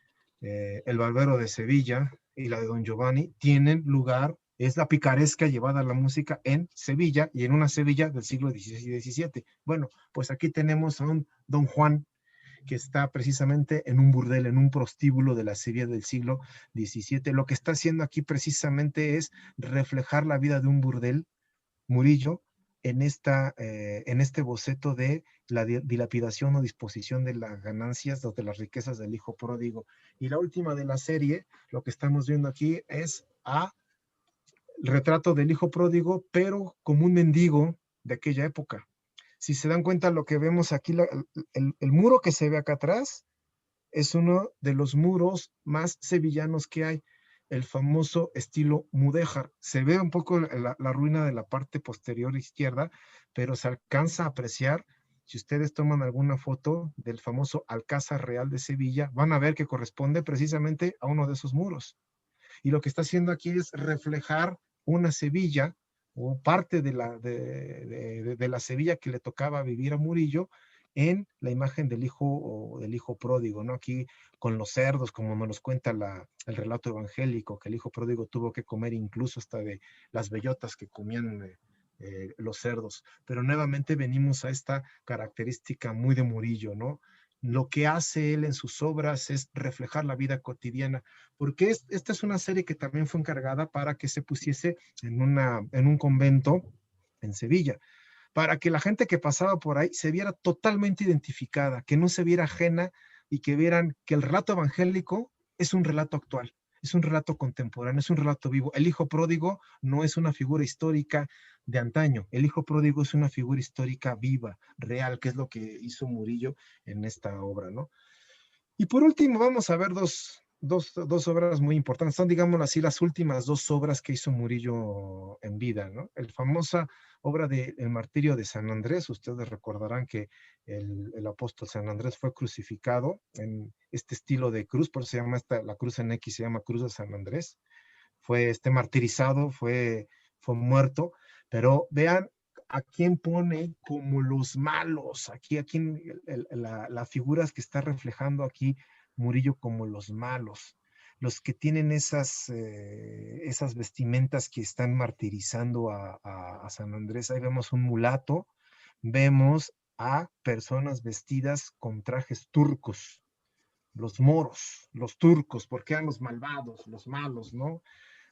El Barbero de Sevilla y la de Don Giovanni, tienen lugar, es la picaresca llevada a la música en Sevilla y en una Sevilla del siglo XVI y XVII. Bueno, pues aquí tenemos a un Don Juan que está precisamente en un burdel, en un prostíbulo de la Sevilla del siglo XVII. Lo que está haciendo aquí precisamente es reflejar la vida de un burdel, Murillo, en este boceto de la dilapidación o disposición de las ganancias o de las riquezas del hijo pródigo. Y la última de la serie, lo que estamos viendo aquí es el retrato del hijo pródigo, pero como un mendigo de aquella época. Si se dan cuenta, lo que vemos aquí, el muro que se ve acá atrás, es uno de los muros más sevillanos que hay, el famoso estilo mudéjar. Se ve un poco la ruina de la parte posterior izquierda, pero se alcanza a apreciar. Si ustedes toman alguna foto del famoso Alcázar Real de Sevilla, van a ver que corresponde precisamente a uno de esos muros. Y lo que está haciendo aquí es reflejar una Sevilla o parte de la Sevilla que le tocaba vivir a Murillo en la imagen del hijo pródigo, ¿no? Aquí con los cerdos, como nos los cuenta el relato evangélico, que el hijo pródigo tuvo que comer incluso hasta de las bellotas que comían los cerdos. Pero nuevamente venimos a esta característica muy de Murillo, ¿no? Lo que hace él en sus obras es reflejar la vida cotidiana, porque esta es una serie que también fue encargada para que se pusiese en un convento en Sevilla, para que la gente que pasaba por ahí se viera totalmente identificada, que no se viera ajena y que vieran que el relato evangélico es un relato actual, es un relato contemporáneo, es un relato vivo. El hijo pródigo no es una figura histórica de antaño, el hijo pródigo es una figura histórica viva, real, que es lo que hizo Murillo en esta obra, ¿no? Y por último, vamos a ver dos obras muy importantes. Son, digámoslo así, las últimas dos obras que hizo Murillo en vida, ¿no? La famosa obra de El martirio de San Andrés. Ustedes recordarán que el apóstol San Andrés fue crucificado en este estilo de cruz, por eso se llama la cruz en X, se llama Cruz de San Andrés. Fue martirizado, fue muerto, pero vean a quién pone como los malos, aquí las figuras que está reflejando aquí Murillo como los malos, los que tienen esas vestimentas que están martirizando a San Andrés. Ahí vemos un mulato, vemos a personas vestidas con trajes turcos, los moros, los turcos, porque eran los malvados, los malos, ¿no?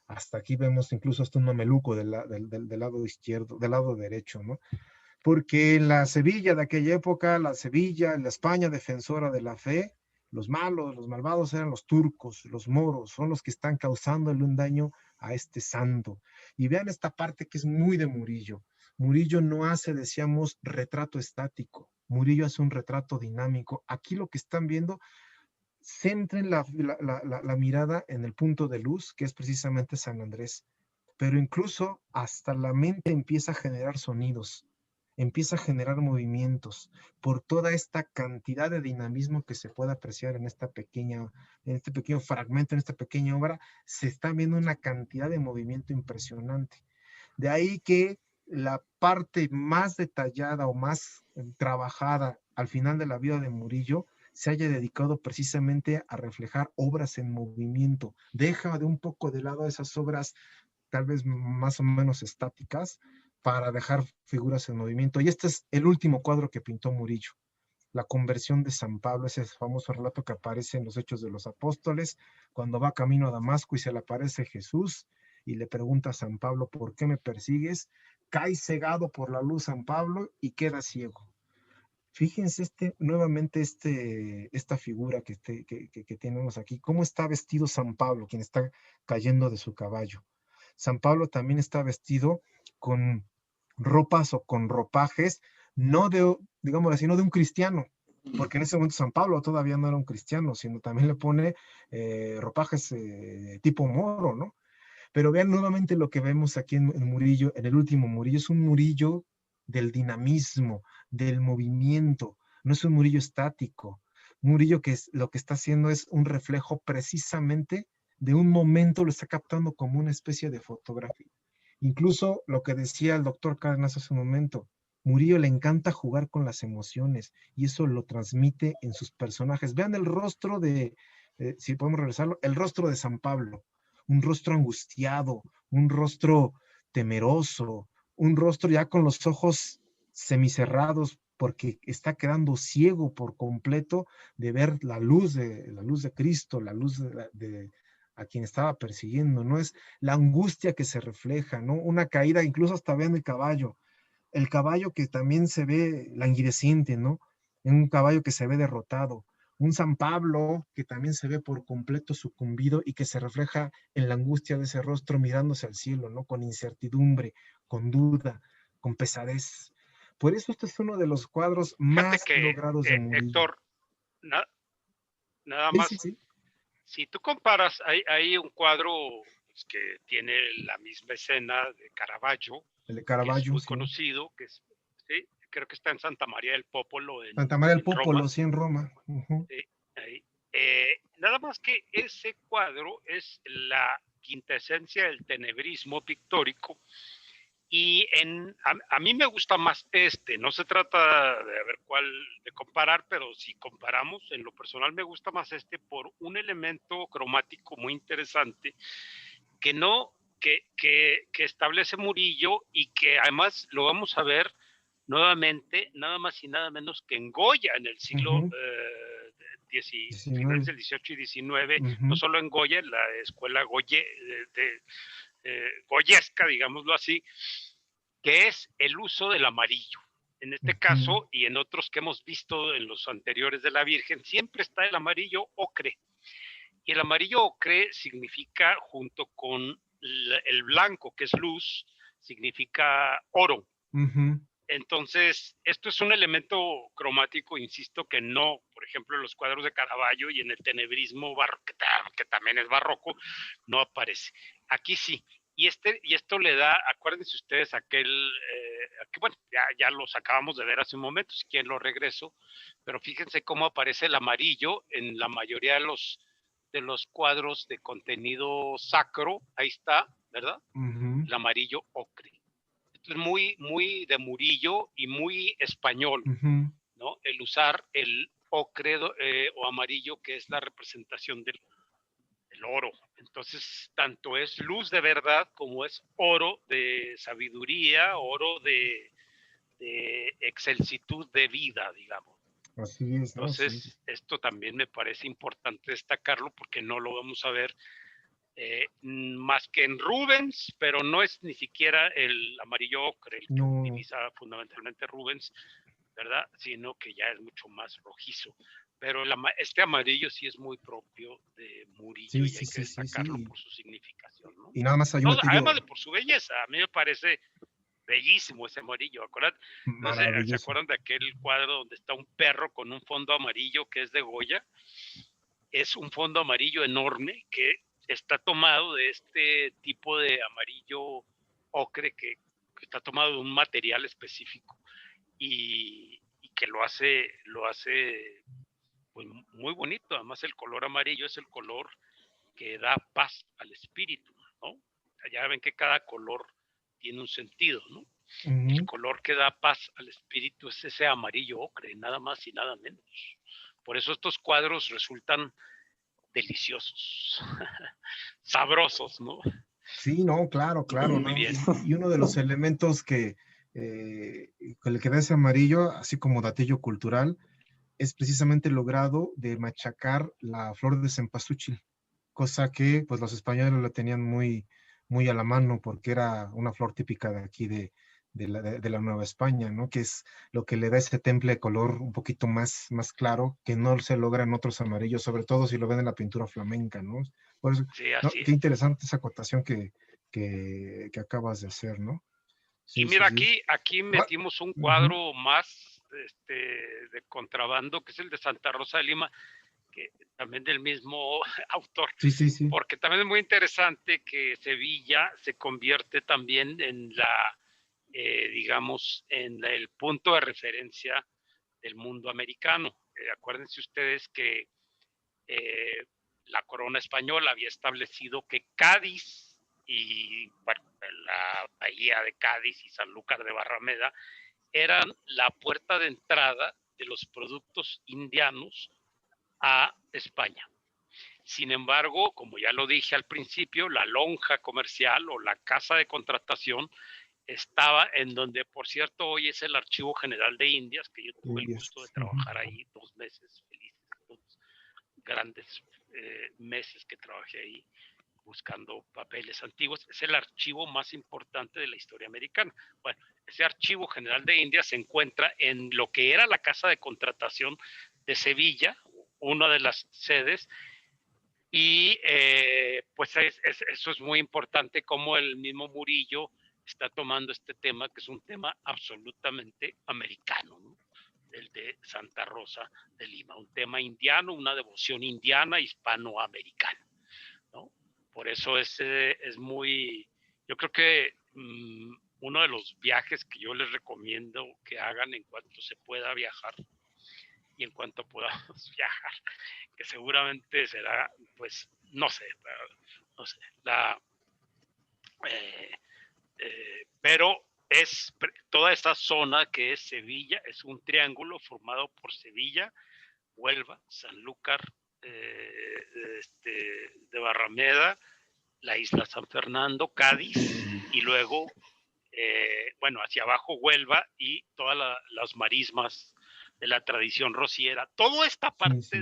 Hasta aquí vemos incluso hasta un mameluco del lado izquierdo, del lado derecho, ¿no? Porque en la Sevilla de aquella época, la Sevilla, la España defensora de la fe, los malos, los malvados eran los turcos, los moros, son los que están causándole un daño a este santo. Y vean esta parte que es muy de Murillo. Murillo no hace, decíamos, retrato estático. Murillo hace un retrato dinámico. Aquí lo que están viendo, centren la mirada en el punto de luz, que es precisamente San Andrés. Pero incluso hasta la mente empieza a generar sonidos, empieza a generar movimientos por toda esta cantidad de dinamismo que se puede apreciar en este pequeño fragmento, en esta pequeña obra. Se está viendo una cantidad de movimiento impresionante. De ahí que la parte más detallada o más trabajada al final de la vida de Murillo se haya dedicado precisamente a reflejar obras en movimiento. Deja de un poco de lado esas obras tal vez más o menos estáticas para dejar figuras en movimiento. Y este es el último cuadro que pintó Murillo, la conversión de San Pablo, ese famoso relato que aparece en los Hechos de los Apóstoles, cuando va camino a Damasco y se le aparece Jesús y le pregunta a San Pablo, ¿por qué me persigues? Cae cegado por la luz San Pablo y queda ciego. Fíjense nuevamente esta figura que tenemos aquí, cómo está vestido San Pablo, quien está cayendo de su caballo. San Pablo también está vestido con ropas o con ropajes, no de, digamos así, no de un cristiano, porque en ese momento San Pablo todavía no era un cristiano, sino también le pone ropajes tipo moro, ¿no? Pero vean nuevamente lo que vemos aquí en Murillo, en el último Murillo, es un Murillo del dinamismo, del movimiento, no es un Murillo estático. Murillo lo que está haciendo es un reflejo precisamente de un momento lo está captando como una especie de fotografía. Incluso lo que decía el doctor Cárdenas hace un momento, Murillo le encanta jugar con las emociones y eso lo transmite en sus personajes. Vean el rostro si podemos regresarlo, el rostro de San Pablo, un rostro angustiado, un rostro temeroso, un rostro ya con los ojos semicerrados porque está quedando ciego por completo de ver la luz de Cristo, la luz a quien estaba persiguiendo, ¿no? Es la angustia que se refleja, ¿no? Una caída, incluso hasta vean el caballo que también se ve languideciente, ¿no? Un caballo que se ve derrotado, un San Pablo que también se ve por completo sucumbido y que se refleja en la angustia de ese rostro mirándose al cielo, ¿no? Con incertidumbre, con duda, con pesadez. Por eso este es uno de los cuadros Fíjate más que, logrados de Murillo. Héctor, nada Sí, más, sí, sí. si tú comparas, hay un cuadro pues, que tiene la misma escena de Caravaggio, El de que es Caravaggio, muy sí. conocido, ¿sí? Creo que está en Santa María del Popolo, Santa María del en Roma. Popolo, sí, en Roma. Uh-huh. Ahí. Nada más que ese cuadro es la quintesencia del tenebrismo pictórico y a mí me gusta más no se trata de ver cuál de comparar, pero si comparamos, en lo personal me gusta más por un elemento cromático muy interesante que no, que establece Murillo y que además lo vamos a ver nuevamente, nada más y nada menos que en Goya en el siglo finales del 18 y 19, no solo en Goya, en la escuela goyesca, digámoslo así, que es el uso del amarillo. En este caso y en otros que hemos visto en los anteriores de la Virgen, siempre está el amarillo ocre. Y el amarillo ocre significa, junto con el blanco, que es luz, significa oro. Entonces, esto es un elemento cromático, insisto, que no, por ejemplo, en los cuadros de Caravaggio y en el tenebrismo que también es barroco, no aparece. Aquí sí. Y esto le da, acuérdense ustedes, bueno, ya los acabamos de ver hace un momento, si quieren lo regreso, pero fíjense cómo aparece el amarillo en la mayoría de los cuadros de contenido sacro, ahí está, ¿verdad? El amarillo ocre. Esto es muy, muy de Murillo y muy español, ¿no? El usar el ocre o amarillo, que es la representación del oro. Entonces, tanto es luz de verdad como es oro de sabiduría, oro de excelsitud de vida, digamos. Así es, ¿no? Entonces, Sí. esto también me parece importante destacarlo porque no lo vamos a ver más que en Rubens, pero no es ni siquiera el amarillo ocre el que utiliza fundamentalmente Rubens, ¿verdad? Sino que ya es mucho más rojizo. Pero este amarillo sí es muy propio de Murillo y hay que destacarlo por su significación, ¿no? Y nada más hay un detalle. Además de por su belleza, a mí me parece bellísimo ese amarillo. No sé, ¿se acuerdan de aquel cuadro donde está un perro con un fondo amarillo que es de Goya? Es un fondo amarillo enorme que está tomado de este tipo de amarillo ocre que está tomado de un material específico y que lo hace pues, muy bonito. Además, el color amarillo es el color que da paz al espíritu, ¿no? Ya ven que cada color tiene un sentido, ¿no? El color que da paz al espíritu es ese amarillo ocre, nada más y nada menos. Por eso estos cuadros resultan deliciosos, sabrosos, ¿no? Sí, no, claro, Muy ¿no? bien. Y uno de los elementos con el que da ese amarillo, así como datillo cultural, es precisamente logrado de machacar la flor de cempasúchil, cosa que pues los españoles la tenían muy, muy a la mano porque era una flor típica de aquí de la Nueva España, ¿no? Que es lo que le da ese temple de color un poquito más claro, que no se logra en otros amarillos, sobre todo si lo ven en la pintura flamenca, ¿no? Por eso, Sí, ¿no? así Qué es. interesante esa acotación que acabas de hacer, ¿no? Sí, Y mira, sí. aquí metimos un cuadro más de contrabando, que es el de Santa Rosa de Lima, que también del mismo autor. Sí. Porque también es muy interesante que Sevilla se convierte también en digamos, en el punto de referencia del mundo americano. Acuérdense ustedes que la corona española había establecido que Cádiz y bueno, la bahía de Cádiz y Sanlúcar de Barrameda eran la puerta de entrada de los productos indianos a España. Sin embargo, como ya lo dije al principio, la lonja comercial o la casa de contratación estaba en donde, por cierto, hoy es el Archivo General de Indias, que yo tuve el gusto de trabajar ahí 2 meses felices, 2 grandes meses que trabajé ahí buscando papeles antiguos. Es el archivo más importante de la historia americana. Bueno, ese Archivo General de Indias se encuentra en lo que era la casa de contratación de Sevilla, una de las sedes, y pues eso es muy importante, como el mismo Murillo está tomando este tema, que es un tema absolutamente americano, ¿no? El de Santa Rosa de Lima, un tema indiano, una devoción indiana hispanoamericana, ¿no? Por eso es muy, yo creo que uno de los viajes que yo les recomiendo que hagan en cuanto se pueda viajar y en cuanto podamos viajar, que seguramente será, pues, no sé, pero es toda esta zona que es Sevilla, es un triángulo formado por Sevilla, Huelva, Sanlúcar de Barrameda, la isla San Fernando, Cádiz, y luego, bueno, hacia abajo Huelva y todas las marismas de la tradición rociera. Toda esta parte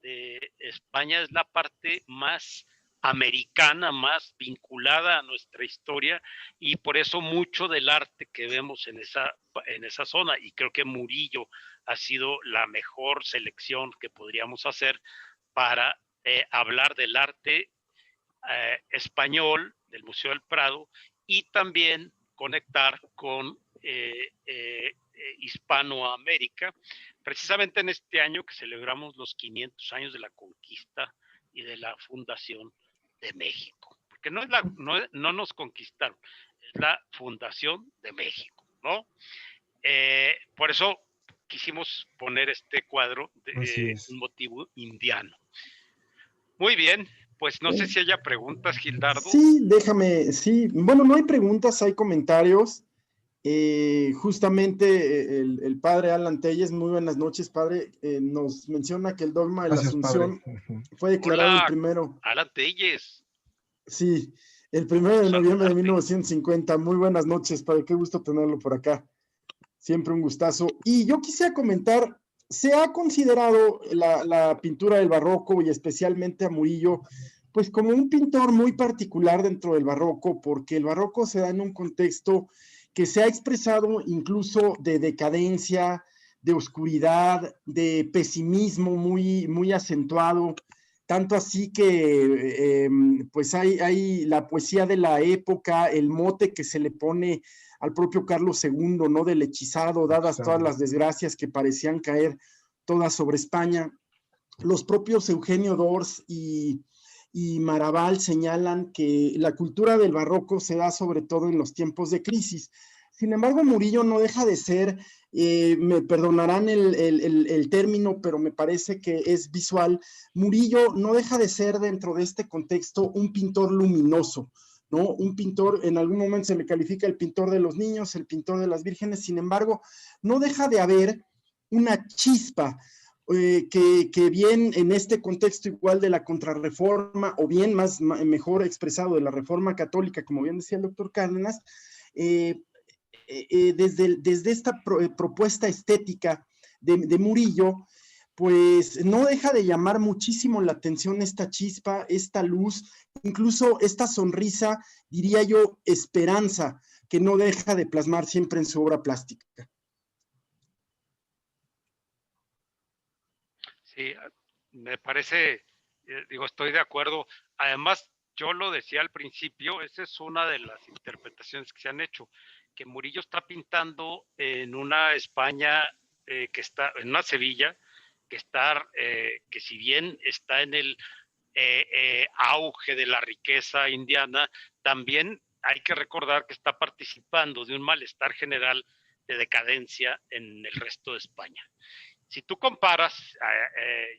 de España es la parte más americana, más vinculada a nuestra historia, y por eso mucho del arte que vemos en esa zona, y creo que Murillo ha sido la mejor selección que podríamos hacer para hablar del arte español, del Museo del Prado, y también conectar con Hispanoamérica, precisamente en este año que celebramos los 500 años de la conquista y de la fundación de México, porque no nos conquistaron, es la fundación de México, ¿no? Por eso quisimos poner este cuadro de un motivo indiano. Muy bien, pues no sé si haya preguntas, Gildardo. Sí, déjame, sí, bueno, no hay preguntas, hay comentarios. Justamente el padre Alan Telles, muy buenas noches, padre, nos menciona que el dogma de la Asunción fue declarado el primero. Alan Telles. Sí, el 1 de noviembre de 1950. Muy buenas noches, padre, qué gusto tenerlo por acá. Siempre un gustazo. Y yo quisiera comentar, se ha considerado la pintura del barroco y especialmente a Murillo, pues como un pintor muy particular dentro del barroco, porque el barroco se da en un contexto que se ha expresado incluso de decadencia, de oscuridad, de pesimismo muy, muy acentuado, tanto así que pues hay la poesía de la época, el mote que se le pone al propio Carlos II, ¿no? Del hechizado, dadas todas las desgracias que parecían caer todas sobre España. Los propios Eugenio d'Ors y Maraval señalan que la cultura del barroco se da sobre todo en los tiempos de crisis. Sin embargo, Murillo no deja de ser, me perdonarán el término, pero me parece que es visual. Murillo no deja de ser, dentro de este contexto, un pintor luminoso, ¿no? Un pintor, en algún momento se le califica el pintor de los niños, el pintor de las vírgenes. Sin embargo, no deja de haber una chispa que bien en este contexto igual de la contrarreforma, o bien mejor expresado de la reforma católica, como bien decía el doctor Cárdenas, desde esta propuesta estética de Murillo, pues no deja de llamar muchísimo la atención esta chispa, esta luz, incluso esta sonrisa, diría yo, esperanza, que no deja de plasmar siempre en su obra plástica. Sí, me parece, digo, estoy de acuerdo. Además, yo lo decía al principio, esa es una de las interpretaciones que se han hecho, que Murillo está pintando en una España que está, en una Sevilla, que si bien está en el auge de la riqueza indiana, también hay que recordar que está participando de un malestar general de decadencia en el resto de España. Si tú comparas,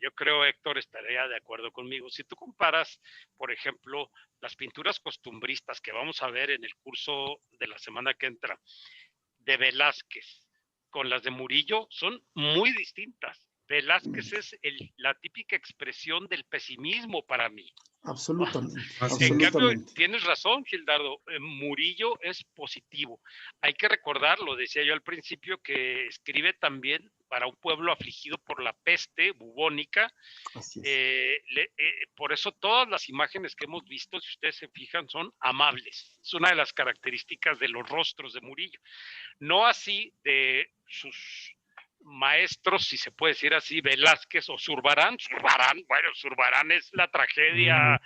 yo creo Héctor estaría de acuerdo conmigo, si tú comparas, por ejemplo, las pinturas costumbristas que vamos a ver en el curso de la semana que entra, de Velázquez con las de Murillo, son muy distintas. Velázquez es la típica expresión del pesimismo para mí. Absolutamente. En cambio, Absolutamente. tienes razón, Gildardo, Murillo es positivo. Hay que recordarlo, decía yo al principio, que escribe también para un pueblo afligido por la peste bubónica. Así es. Por eso todas las imágenes que hemos visto, si ustedes se fijan, son amables. Es una de las características de los rostros de Murillo. No así de sus maestros, si se puede decir así, Velázquez o Zurbarán. Bueno, Zurbarán es la tragedia.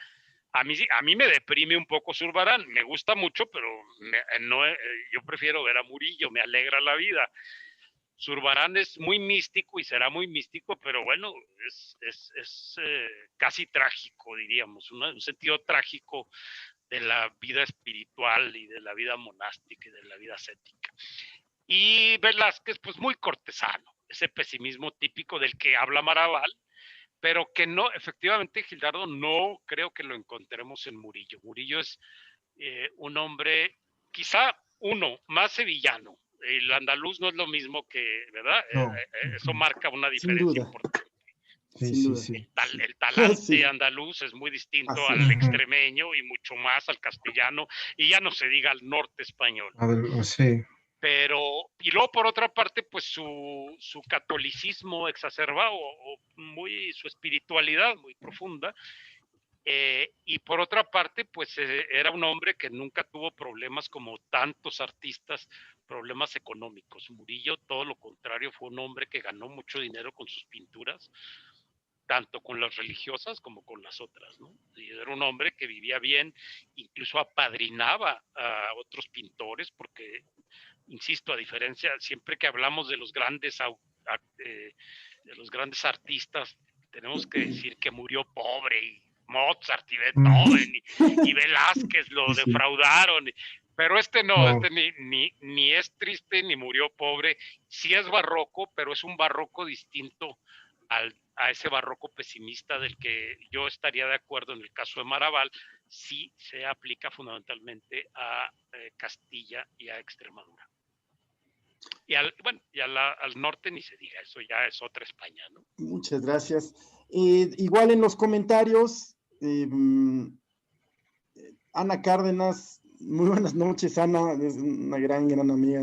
A mí me deprime un poco Zurbarán. Me gusta mucho, pero yo prefiero ver a Murillo, me alegra la vida. Zurbarán es muy místico y será muy místico, pero bueno, es casi trágico, diríamos, un sentido trágico de la vida espiritual y de la vida monástica y de la vida ascética. Y Velázquez, pues muy cortesano, ese pesimismo típico del que habla Maraval, pero que no, efectivamente, Gildardo, no creo que lo encontremos en Murillo. Murillo es un hombre, quizá más sevillano. El andaluz no es lo mismo que, ¿verdad? No. Eso marca una Sin diferencia duda. importante. Sin Sí, duda. sí. El talante Sí. andaluz es muy distinto Así al es. extremeño y mucho más al castellano, y ya no se diga al norte español. A ver, sí. Pero, y luego por otra parte, pues su catolicismo exacerbado, su espiritualidad muy profunda, y por otra parte, pues era un hombre que nunca tuvo problemas como tantos artistas, problemas económicos. Murillo, todo lo contrario, fue un hombre que ganó mucho dinero con sus pinturas, tanto con las religiosas como con las otras, ¿no? Y era un hombre que vivía bien, incluso apadrinaba a otros pintores, porque, insisto, a diferencia, siempre que hablamos de los grandes artistas, tenemos que decir que murió pobre, y Mozart y Beethoven y Velázquez lo Sí. defraudaron, pero este no, No. este ni es triste ni murió pobre. Sí es barroco, pero es un barroco distinto a ese barroco pesimista del que yo estaría de acuerdo en el caso de Maraval. Sí se aplica fundamentalmente a Castilla y a Extremadura. Y al norte ni se diga, eso ya es otra España, ¿no? Muchas gracias. Igual en los comentarios, Ana Cárdenas, muy buenas noches, Ana, es una gran amiga,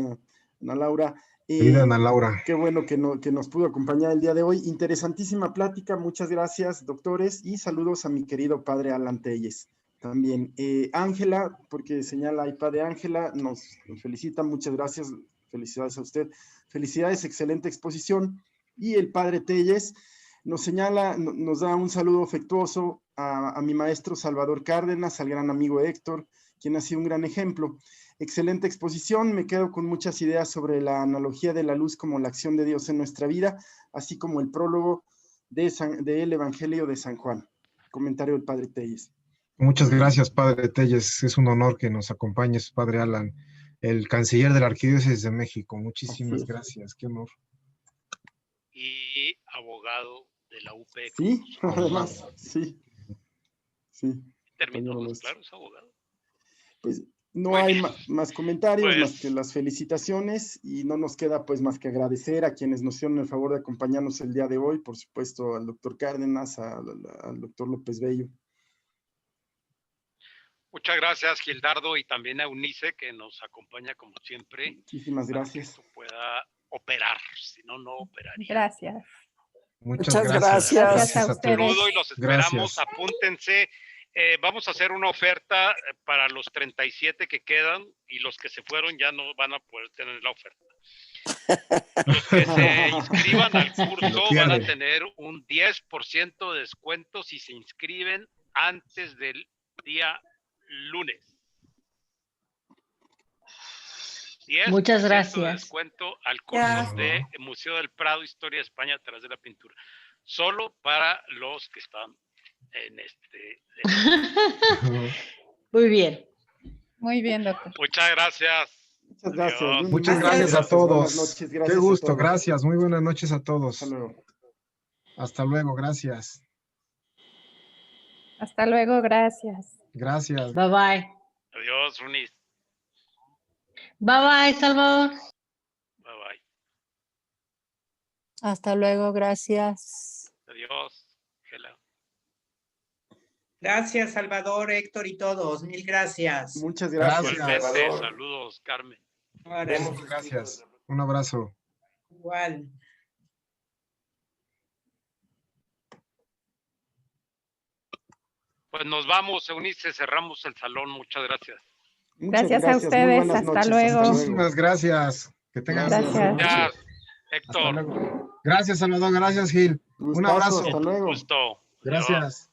Ana Laura. Querida Ana Laura. Qué bueno que nos pudo acompañar el día de hoy. Interesantísima plática, muchas gracias, doctores, y saludos a mi querido padre Alan Telles. También Ángela, porque señala iPad de Ángela, nos felicita, muchas gracias, felicidades a usted. Felicidades, excelente exposición. Y el padre Telles nos señala, nos da un saludo afectuoso a mi maestro Salvador Cárdenas, al gran amigo Héctor, quien ha sido un gran ejemplo. Excelente exposición, me quedo con muchas ideas sobre la analogía de la luz como la acción de Dios en nuestra vida, así como el prólogo del Evangelio de San Juan. Comentario del padre Telles. Muchas gracias, padre Telles. Es un honor que nos acompañes, padre Alan, el canciller de la Arquidiócesis de México. Muchísimas gracias, qué honor. Y abogado de la UP. Sí, además, sí. Terminó más claro, es abogado. Pues no hay más comentarios, más que las felicitaciones, y no nos queda pues más que agradecer a quienes nos hicieron el favor de acompañarnos el día de hoy, por supuesto al doctor Cárdenas, al doctor López Bello. Muchas gracias, Gildardo, y también a Eunice, que nos acompaña como siempre. Muchísimas gracias. Para que esto pueda operar, si no, no operaría. Gracias. Muchas gracias. Gracias a ustedes. Un saludo y los esperamos. Apúntense. Vamos a hacer una oferta para los 37 que quedan, y los que se fueron ya no van a poder tener la oferta. Los que se inscriban al curso van a tener un 10% de descuento si se inscriben antes del día lunes. Muchas gracias. De descuento al curso de Museo del Prado, Historia de España a través de la pintura. Solo para los que están en Muy bien. Muy bien, doctor. Muchas gracias. Muchas gracias. Adiós. Muchas gracias a todos. Buenas noches, gracias Qué gusto, a todos. gracias. Muy buenas noches a todos. Hasta luego. Hasta luego, gracias. Hasta luego, gracias. Gracias. Bye bye. Adiós, Runis. Bye bye, Salvador. Bye bye. Hasta luego, gracias. Adiós. Gela. Gracias, Salvador, Héctor y todos. Mil gracias. Muchas gracias. Gracias. Igualmente, saludos, Carmen. Órale, Gracias. Un abrazo. igual. Pues nos vamos, Eunice, cerramos el salón. Muchas gracias. Muchas Gracias a Muy ustedes, buenas hasta noches, luego. Muchísimas gracias. Que tengan Gracias. buenas noches. Ya, Hasta Héctor, luego. Gracias, Salvador. Gracias, Gil. Un Gustazo, abrazo. hasta luego. gusto. Adiós. Gracias.